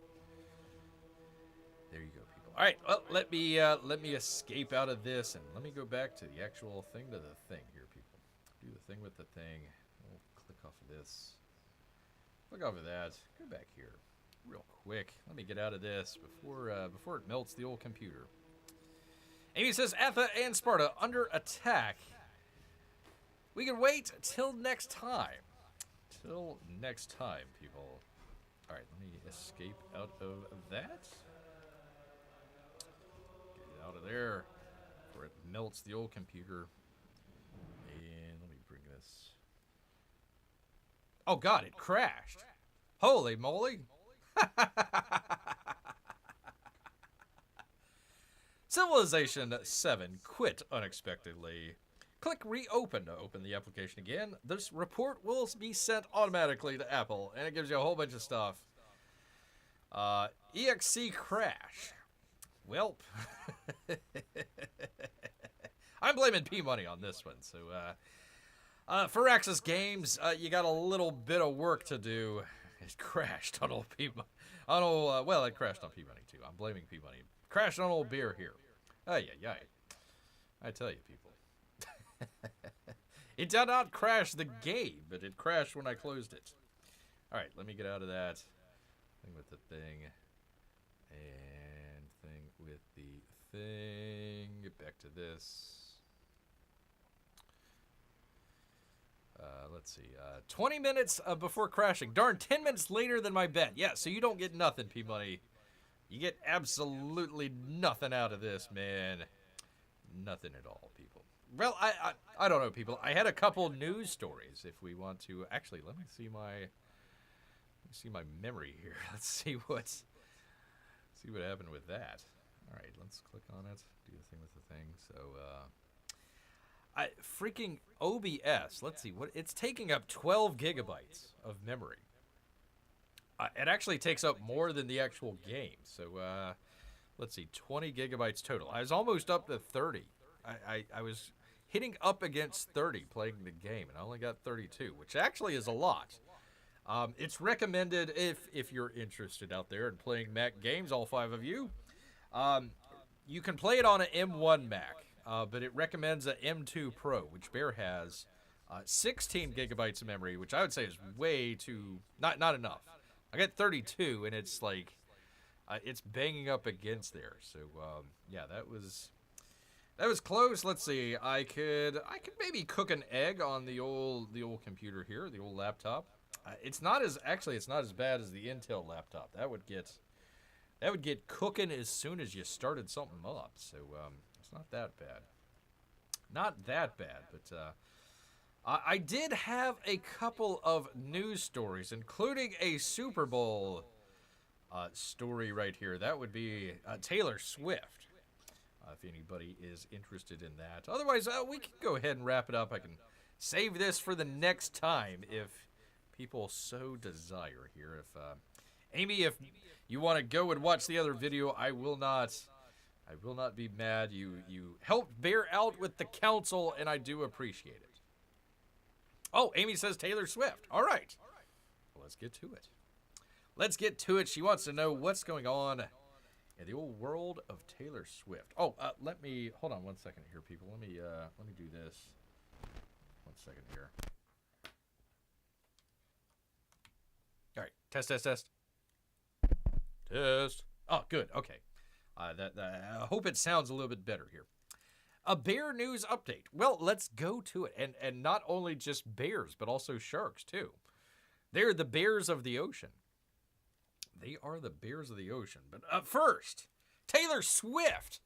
There you go, people. All right, well, let me escape out of this, and let me go back to the actual thing to the thing here, people. Do the thing with the thing. We'll click off of this. Click off of that. Go back here real quick. Let me get out of this before it melts the old computer. Amy says, Athens and Sparta under attack. We can wait till next time. Till next time, people. All right, let me escape out of that. Get out of there before it melts the old computer. And let me bring this. Oh, God, it crashed. Holy moly. Civilization 7 quit unexpectedly. Click reopen to open the application again. This report will be sent automatically to Apple, and it gives you a whole bunch of stuff. EXE crash. Welp. I'm blaming P-Money on this one. So, for Axis Games, you got a little bit of work to do. It crashed on old P-Money. Well, it crashed on P-Money, too. I'm blaming P-Money. Crashed on old Bear here. Ay. I tell you, people. It did not crash the game, but it crashed when I closed it. All right, let me get out of that. Thing with the thing. And thing with the thing. Get back to this. let's see. 20 minutes before crashing. Darn, 10 minutes later than my bet. Yeah, so you don't get nothing, P-Money. You get absolutely nothing out of this, man. Nothing at all, people. Well, I don't know, people. I had a couple news stories. If we want to, actually, let me see my memory here. Let's see what happened with that. All right, let's click on it. Do the thing with the thing. So, freaking OBS. Let's see what it's taking up 12 gigabytes of memory. It actually takes up more than the actual game. So, let's see, 20 gigabytes total. I was almost up to 30. I was hitting up against 30 playing the game, and I only got 32, which actually is a lot. It's recommended if you're interested out there in playing Mac games, all 5 of you. You can play it on an M1 Mac, but it recommends a M2 Pro, which Bear has 16 gigabytes of memory, which I would say is way too not enough. I got 32, and it's like it's banging up against there. So yeah, that was close. Let's see. I could maybe cook an egg on the old computer here, the old laptop. It's not as bad as the Intel laptop. That would get cooking as soon as you started something up. So it's not that bad. Not that bad, but I did have a couple of news stories, including a Super Bowl story right here. That would be Taylor Swift, if anybody is interested in that. Otherwise, we can go ahead and wrap it up. I can save this for the next time if people so desire here. If Amy, if you want to go and watch the other video, I will not be mad. You helped Bear out with the council, and I do appreciate it. Oh, Amy says Taylor Swift. All right. Well, let's get to it. She wants to know what's going on in the old world of Taylor Swift. Oh, hold on 1 second here, people. Let me do this. 1 second here. All right. Test. Test. Oh, good. Okay. I hope it sounds a little bit better here. A bear news update. Well, let's go to it. And not only just bears, but also sharks, too. They're the bears of the ocean. They are the bears of the ocean. But first, Taylor Swift.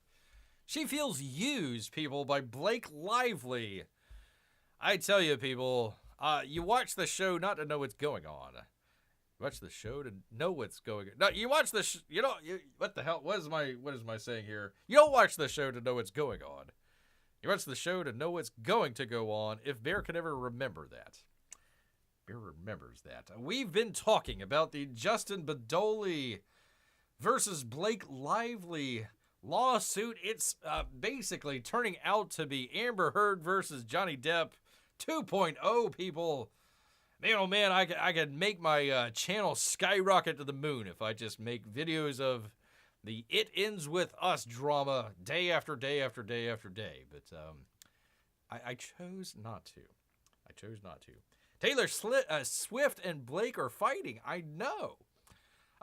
She feels used, people, by Blake Lively. I tell you, people, you watch the show not to know what's going on. You watch the show to know what's going on. No, you watch the what the hell? What is my saying here? You don't watch the show to know what's going on. You watch the show to know what's going to go on, if Bear could ever remember that. Bear remembers that. We've been talking about the Justin Badoli versus Blake Lively lawsuit. It's basically turning out to be Amber Heard versus Johnny Depp 2.0, people. Man, oh man, I could make my channel skyrocket to the moon if I just make videos of the It Ends With Us drama day after day after day after day. But I chose not to. Taylor Swift and Blake are fighting. I know.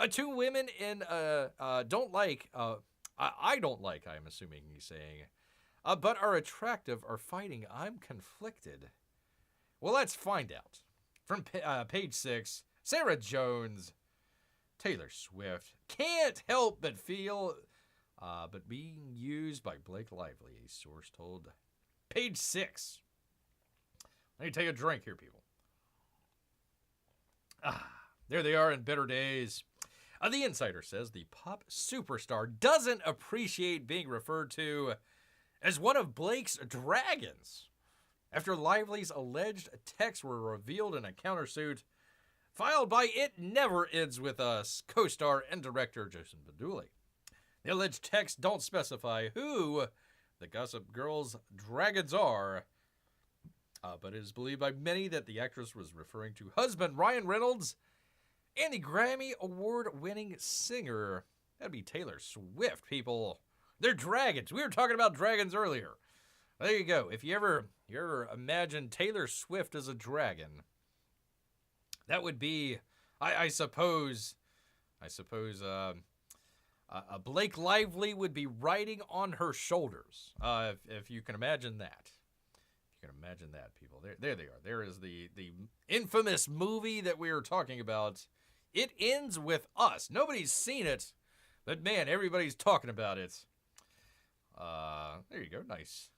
Two women in I don't like, I'm assuming he's saying, but are attractive, are fighting. I'm conflicted. Well, let's find out. From page 6, Sarah Jones, Taylor Swift can't help but feel, but being used by Blake Lively, a source told page 6. Let me take a drink here, people. There they are in better days. The Insider says the pop superstar doesn't appreciate being referred to as one of Blake's dragons. After Lively's alleged texts were revealed in a countersuit filed by It Never Ends With Us co-star and director Justin Badoli. The alleged texts don't specify who the Gossip Girl's dragons are, but it is believed by many that the actress was referring to husband Ryan Reynolds and the Grammy Award-winning singer. That'd be Taylor Swift, people. They're dragons. We were talking about dragons earlier. There you go. If you ever imagine Taylor Swift as a dragon, that would be, I suppose, Blake Lively would be riding on her shoulders, if you can imagine that. You can imagine that, people. There they are. There is the infamous movie that we were talking about. It Ends With Us. Nobody's seen it, but man, everybody's talking about it. There you go. Nice.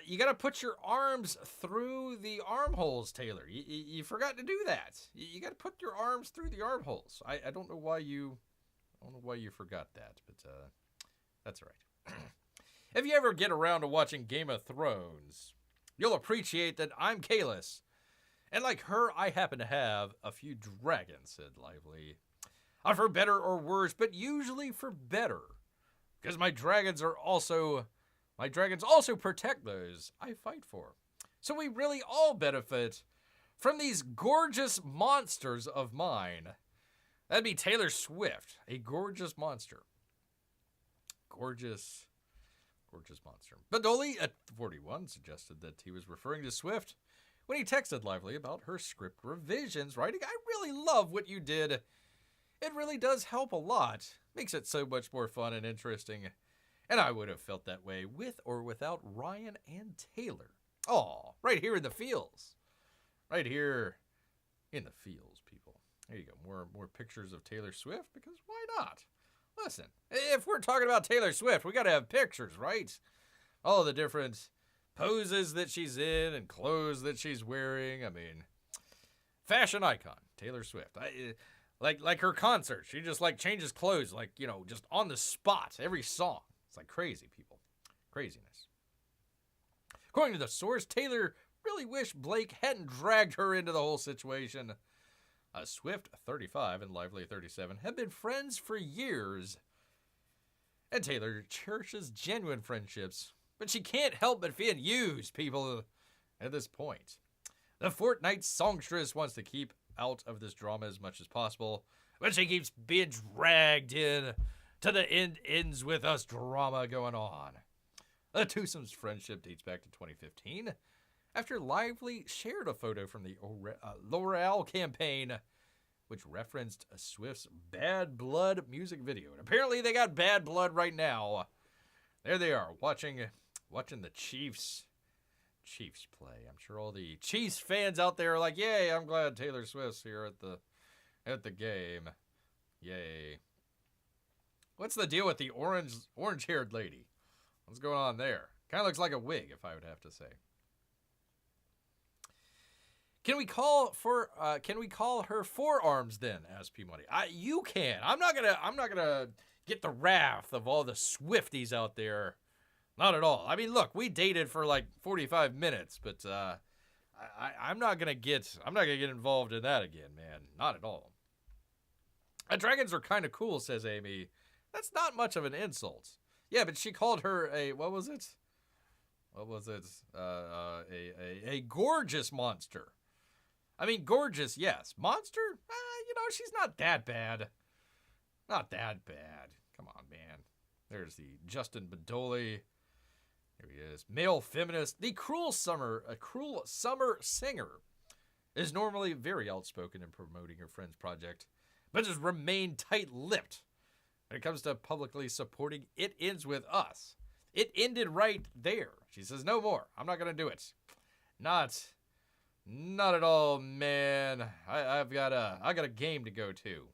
You got to put your arms through the armholes, Taylor. You forgot to do that. You got to put your arms through the armholes. I don't know why you forgot that, but that's all right. If you ever get around to watching Game of Thrones, you'll appreciate that I'm Kalis. And like her, I happen to have a few dragons, said Lively. For better or worse, but usually for better. Because my dragons also protect those I fight for. So we really all benefit from these gorgeous monsters of mine. That'd be Taylor Swift, a gorgeous monster. Gorgeous monster. Badoli at 41 suggested that he was referring to Swift when he texted Lively about her script revisions, writing, I really love what you did. It really does help a lot. Makes it so much more fun and interesting. And I would have felt that way with or without Ryan and Taylor. Aw, right here in the fields. Right here in the fields, people. There you go. More pictures of Taylor Swift, because why not? Listen, if we're talking about Taylor Swift, we got to have pictures, right? All the different poses that she's in and clothes that she's wearing. I mean, fashion icon, Taylor Swift. Like her concert, she just like changes clothes, like, you know, just on the spot, every song. It's like crazy, people. Craziness. According to the source, Taylor really wished Blake hadn't dragged her into the whole situation. Swift, 35, and Lively, 37, have been friends for years. And Taylor cherishes genuine friendships, but she can't help but feel used, people, at this point. The Fortnite songstress wants to keep out of this drama as much as possible, but she keeps being dragged in to the Ends With Us drama going on. The twosome's friendship dates back to 2015, after Lively shared a photo from the L'Oreal campaign, which referenced Swift's Bad Blood music video. And apparently they got bad blood right now. There they are, watching the Chiefs play. I'm sure all the Chiefs fans out there are like, yay, I'm glad Taylor Swift's here at the game. Yay. What's the deal with the orange-haired lady? What's going on there? Kind of looks like a wig, if I would have to say. Can we call her forearms then? Asked P Money. You can. I'm not gonna get the wrath of all the Swifties out there. Not at all. I mean, look, we dated for like 45 minutes, but I'm not gonna get involved in that again, man. Not at all. Dragons are kind of cool, says Amy. That's not much of an insult. Yeah, but she called her a what was it? A gorgeous monster. I mean, gorgeous, yes. Monster? She's not that bad. Not that bad. Come on, man. There's the Justin Badoli. Here he is. Male feminist. The cruel summer singer is normally very outspoken in promoting her friend's project, but has remained tight-lipped when it comes to publicly supporting It Ends With Us. It ended right there. She says, no more. I'm not going to do it. Not at all, man. I got a game to go to.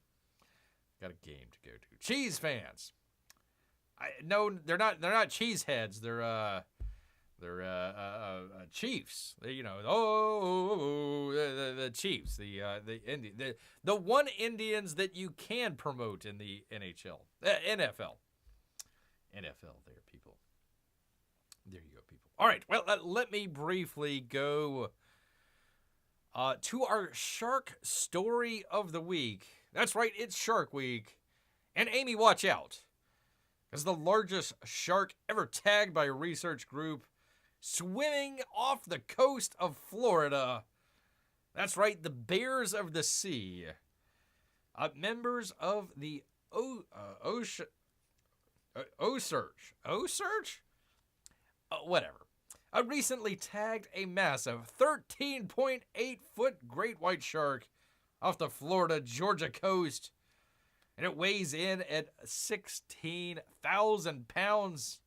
Cheese fans. No, they're not cheese heads. They're Chiefs. The Chiefs. The one Indians that you can promote in the NFL. NFL there, people. There you go, people. All right. Well, let me briefly go to our shark story of the week. That's right, it's Shark Week. And Amy, watch out. Because the largest shark ever tagged by a research group swimming off the coast of Florida. That's right, the Bears of the Sea. Members of the O-Search. O-Search? Whatever. Recently tagged a massive 13.8-foot great white shark off the Florida-Georgia coast, and it weighs in at 16,000 pounds.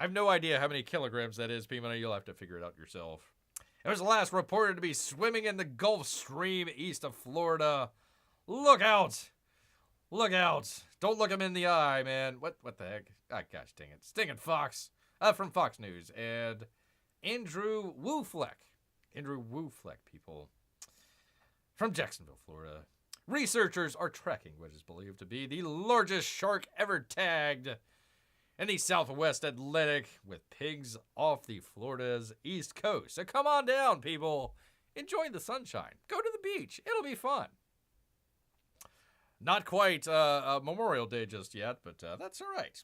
I have no idea how many kilograms that is, P-Money. You'll have to figure it out yourself. It was last reported to be swimming in the Gulf Stream east of Florida. Look out! Look out! Don't look him in the eye, man. What the heck? Ah, gosh dang it. Stinging Fox. From Fox News. And Andrew Woofleck. Andrew Woofleck, people. From Jacksonville, Florida. Researchers are tracking what is believed to be the largest shark ever tagged in the Southwest Atlantic, with pigs off the Florida's east coast. So come on down, people. Enjoy the sunshine. Go to the beach. It'll be fun. Not quite Memorial Day just yet, but that's all right.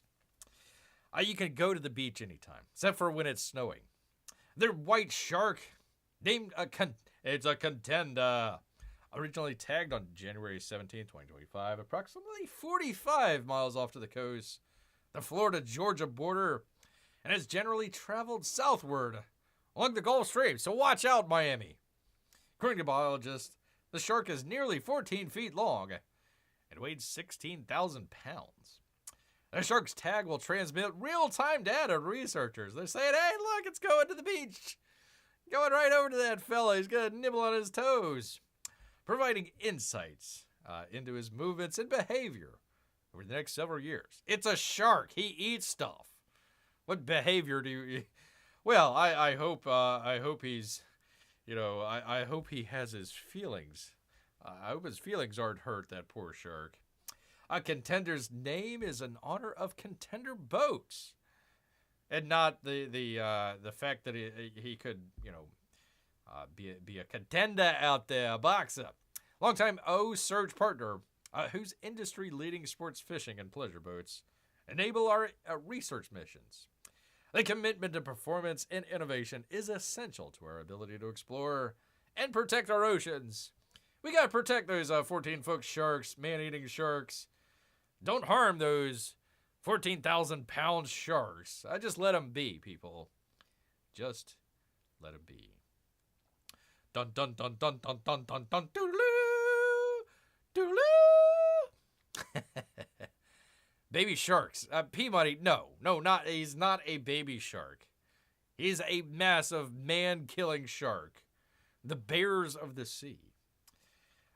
You can go to the beach anytime, except for when it's snowing. Their white shark, named it's a contender, originally tagged on January 17, 2025, approximately 45 miles off to the coast, the Florida-Georgia border, and has generally traveled southward along the Gulf Stream. So watch out, Miami. According to biologists, the shark is nearly 14 feet long and weighs 16,000 pounds. The shark's tag will transmit real-time data to researchers. They're saying, hey, look, it's going to the beach. Going right over to that fella. He's going to nibble on his toes. Providing insights into his movements and behavior over the next several years. It's a shark. He eats stuff. What behavior do you... Well, I hope he's... I hope he has his feelings. I hope his feelings aren't hurt, that poor shark. A contender's name is in honor of Contender Boats, and not the fact that he could be a contender out there, a boxer. Longtime O-Surge partner, whose industry-leading sports fishing and pleasure boats enable our research missions. The commitment to performance and innovation is essential to our ability to explore and protect our oceans. We gotta protect those 14-foot sharks, man-eating sharks. Don't harm those 14,000-pound sharks. I just let them be, people. Just let them be. Dun dun dun dun dun dun dun dun doodaloo doodaloo. Baby sharks. P-Money, no, not. He's not a baby shark. He's a massive man-killing shark. The bears of the sea.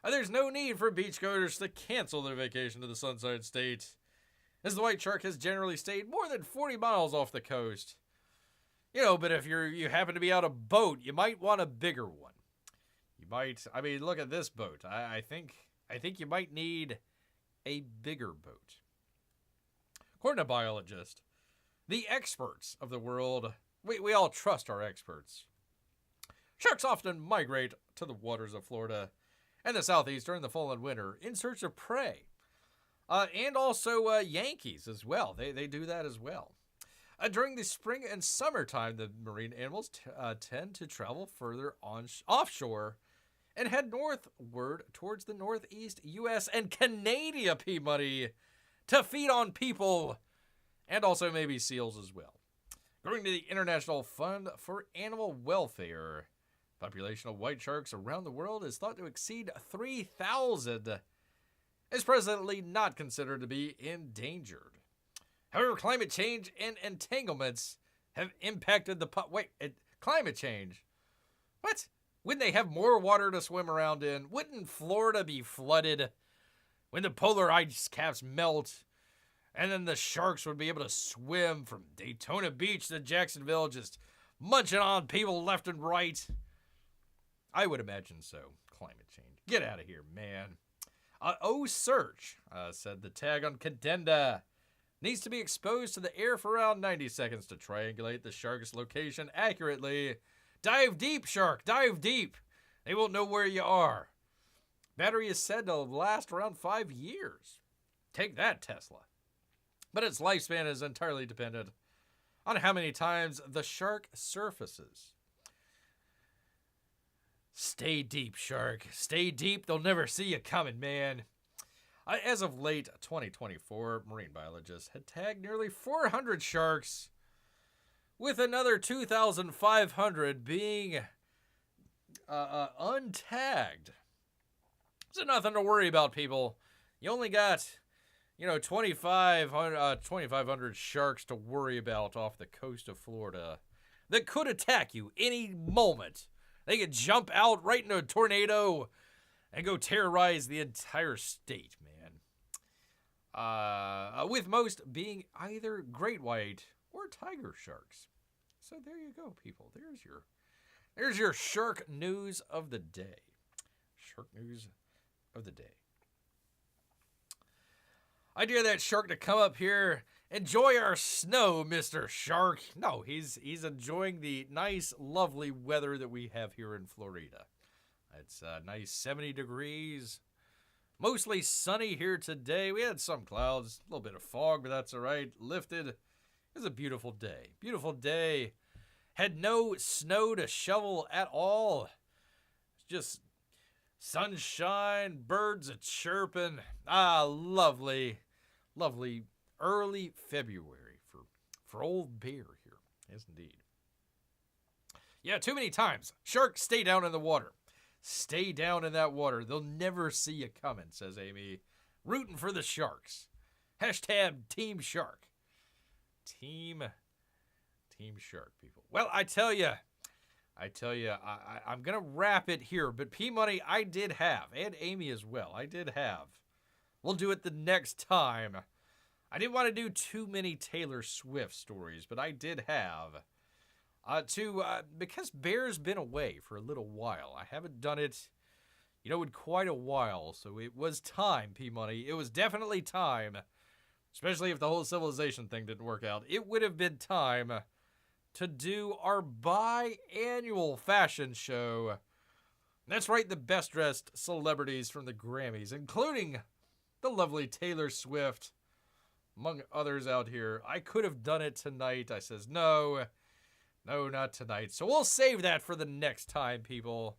There's no need for beachgoers to cancel their vacation to the Sunshine State, as the white shark has generally stayed more than 40 miles off the coast. But if you happen to be out a boat, you might want a bigger one. You might. I mean, look at this boat. I think you might need a bigger boat. According to biologists, the experts of the world, we all trust our experts. Sharks often migrate to the waters of Florida and the southeast during the fall and winter in search of prey. And also Yankees as well. They do that as well. During the spring and summertime, the marine animals tend to travel further offshore and head northward towards the northeast U.S. and Canada, P-Money, to feed on people and also maybe seals as well. According to the International Fund for Animal Welfare, population of white sharks around the world is thought to exceed 3,000. Is presently not considered to be endangered. However, climate change and entanglements have impacted the climate change? What? Wouldn't they have more water to swim around in? Wouldn't Florida be flooded when the polar ice caps melt? And then the sharks would be able to swim from Daytona Beach to Jacksonville, just munching on people left and right. I would imagine so. Climate change. Get out of here, man. O-Search said the tag on Contender needs to be exposed to the air for around 90 seconds to triangulate the shark's location accurately. Dive deep, shark. Dive deep. They won't know where you are. Battery is said to last around 5 years. Take that, Tesla. But its lifespan is entirely dependent on how many times the shark surfaces. Stay deep, shark. Stay deep. They'll never see you coming, man. As of late 2024, marine biologists had tagged nearly 400 sharks, with another 2,500 being untagged. So nothing to worry about, people. You only got, 2,500 sharks to worry about off the coast of Florida that could attack you any moment. They could jump out right into a tornado and go terrorize the entire state, man. With most being either great white or tiger sharks. So there you go, people. There's your shark news of the day. Shark news of the day. I dare that shark to come up here. Enjoy our snow, Mr. Shark. No, he's enjoying the nice, lovely weather that we have here in Florida. It's nice 70 degrees. Mostly sunny here today. We had some clouds, a little bit of fog, but that's all right. Lifted. It was a beautiful day. Beautiful day. Had no snow to shovel at all. Just sunshine, birds a chirping. Lovely, lovely early February for old Bear here. Yes, indeed. Yeah, too many times. Sharks, stay down in the water. Stay down in that water. They'll never see you coming, says Amy. Rooting for the Sharks. Hashtag Team Shark. Team Shark, people. Well, I tell you, I'm going to wrap it here. But P-Money, I did have, and Amy as well, I did have. We'll do it the next time. I didn't want to do too many Taylor Swift stories, but I did have. Because Bear's been away for a little while. I haven't done it, in quite a while. So it was time, P-Money. It was definitely time. Especially if the whole civilization thing didn't work out. It would have been time to do our biannual fashion show. That's right, the best dressed celebrities from the Grammys, including the lovely Taylor Swift, among others out here. I could have done it tonight. I says, no, not tonight. So we'll save that for the next time, people.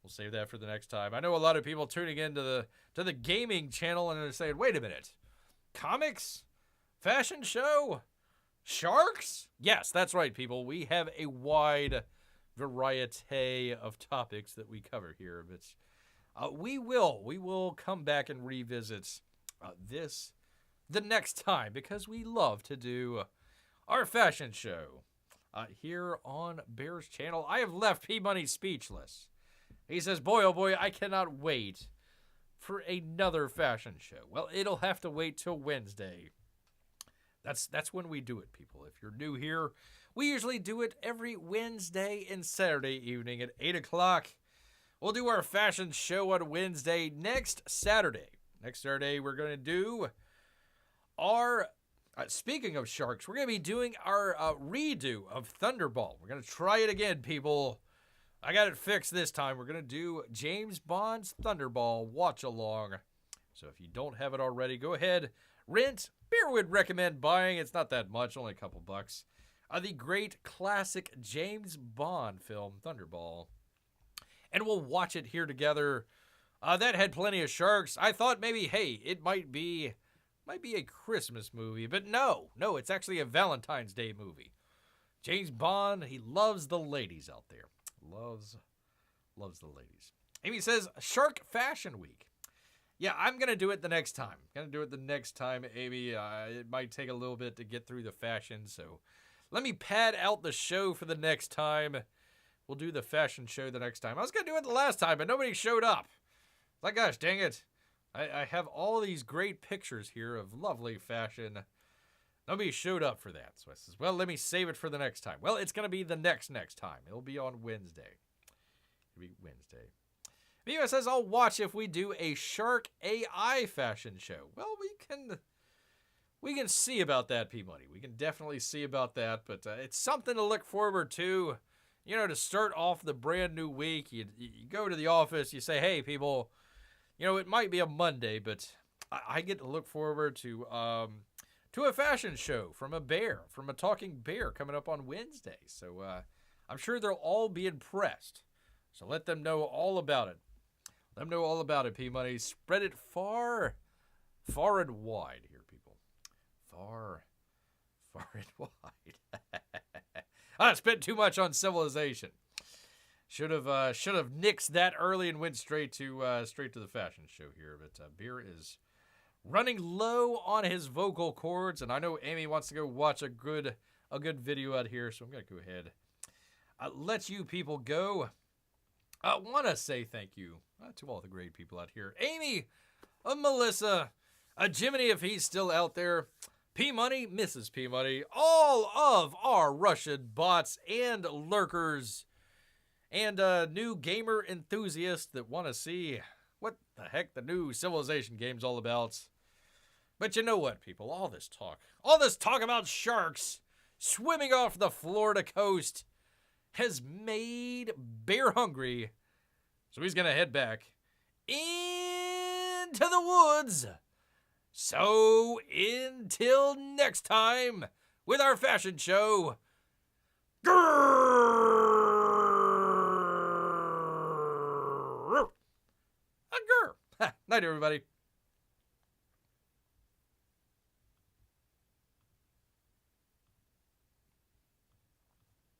We'll save that for the next time. I know a lot of people tuning into the gaming channel and they're saying, wait a minute, comics? Fashion show? Sharks? Yes, that's right, people. We have a wide variety of topics that we cover here. But we will come back and revisit this the next time because we love to do our fashion show here on Bear's channel. I have left P-Money speechless. He says, boy, oh boy, I cannot wait for another fashion show. Well, it'll have to wait till Wednesday. That's when we do it, people. If you're new here, we usually do it every Wednesday and Saturday evening at 8 o'clock. We'll do our fashion show on Wednesday. Next Saturday, we're going to do our, speaking of sharks, we're going to be doing our redo of Thunderball. We're going to try it again, people. I got it fixed this time. We're going to do James Bond's Thunderball watch along. So if you don't have it already, go ahead, rent. Bear would recommend buying. It's not that much, only a couple bucks. The great classic James Bond film, Thunderball. And we'll watch it here together. That had plenty of sharks. I thought maybe, hey, it might be a Christmas movie. But no, it's actually a Valentine's Day movie. James Bond, he loves the ladies out there. Loves the ladies. Amy says, Shark Fashion Week. Yeah, I'm going to do it the next time. Amy. It might take a little bit to get through the fashion, so let me pad out the show for the next time. We'll do the fashion show the next time. I was going to do it the last time, but nobody showed up. Like, gosh, dang it. I have all these great pictures here of lovely fashion. Nobody showed up for that. So I says, well, let me save it for the next time. Well, it's going to be the next time. It'll be on Wednesday. Mio says, I'll watch if we do a shark AI fashion show. Well, we can see about that, P-Money. We can definitely see about that, but it's something to look forward to. To start off the brand new week, you go to the office, you say, hey, people, it might be a Monday, but I get to look forward to a fashion show from a talking bear coming up on Wednesday. So I'm sure they'll all be impressed. So let them know all about it. Let them know all about it, P-Money. Spread it far and wide here, people. Far and wide. I spent too much on civilization. Should have nixed that early and went straight to the fashion show here. But Beer is running low on his vocal cords, and I know Amy wants to go watch a good video out here, so I'm going to go ahead. Let you people go. I want to say thank you to all the great people out here. Amy, Melissa, Jiminy, if he's still out there, P-Money, Mrs. P-Money, all of our Russian bots and lurkers, and new gamer enthusiasts that want to see what the heck the new Civilization game's all about. But you know what, people? All this talk about sharks swimming off the Florida coast has made Bear hungry. So he's going to head back into the woods. So until next time with our fashion show, Grrrrr! Grrrr! Night, everybody.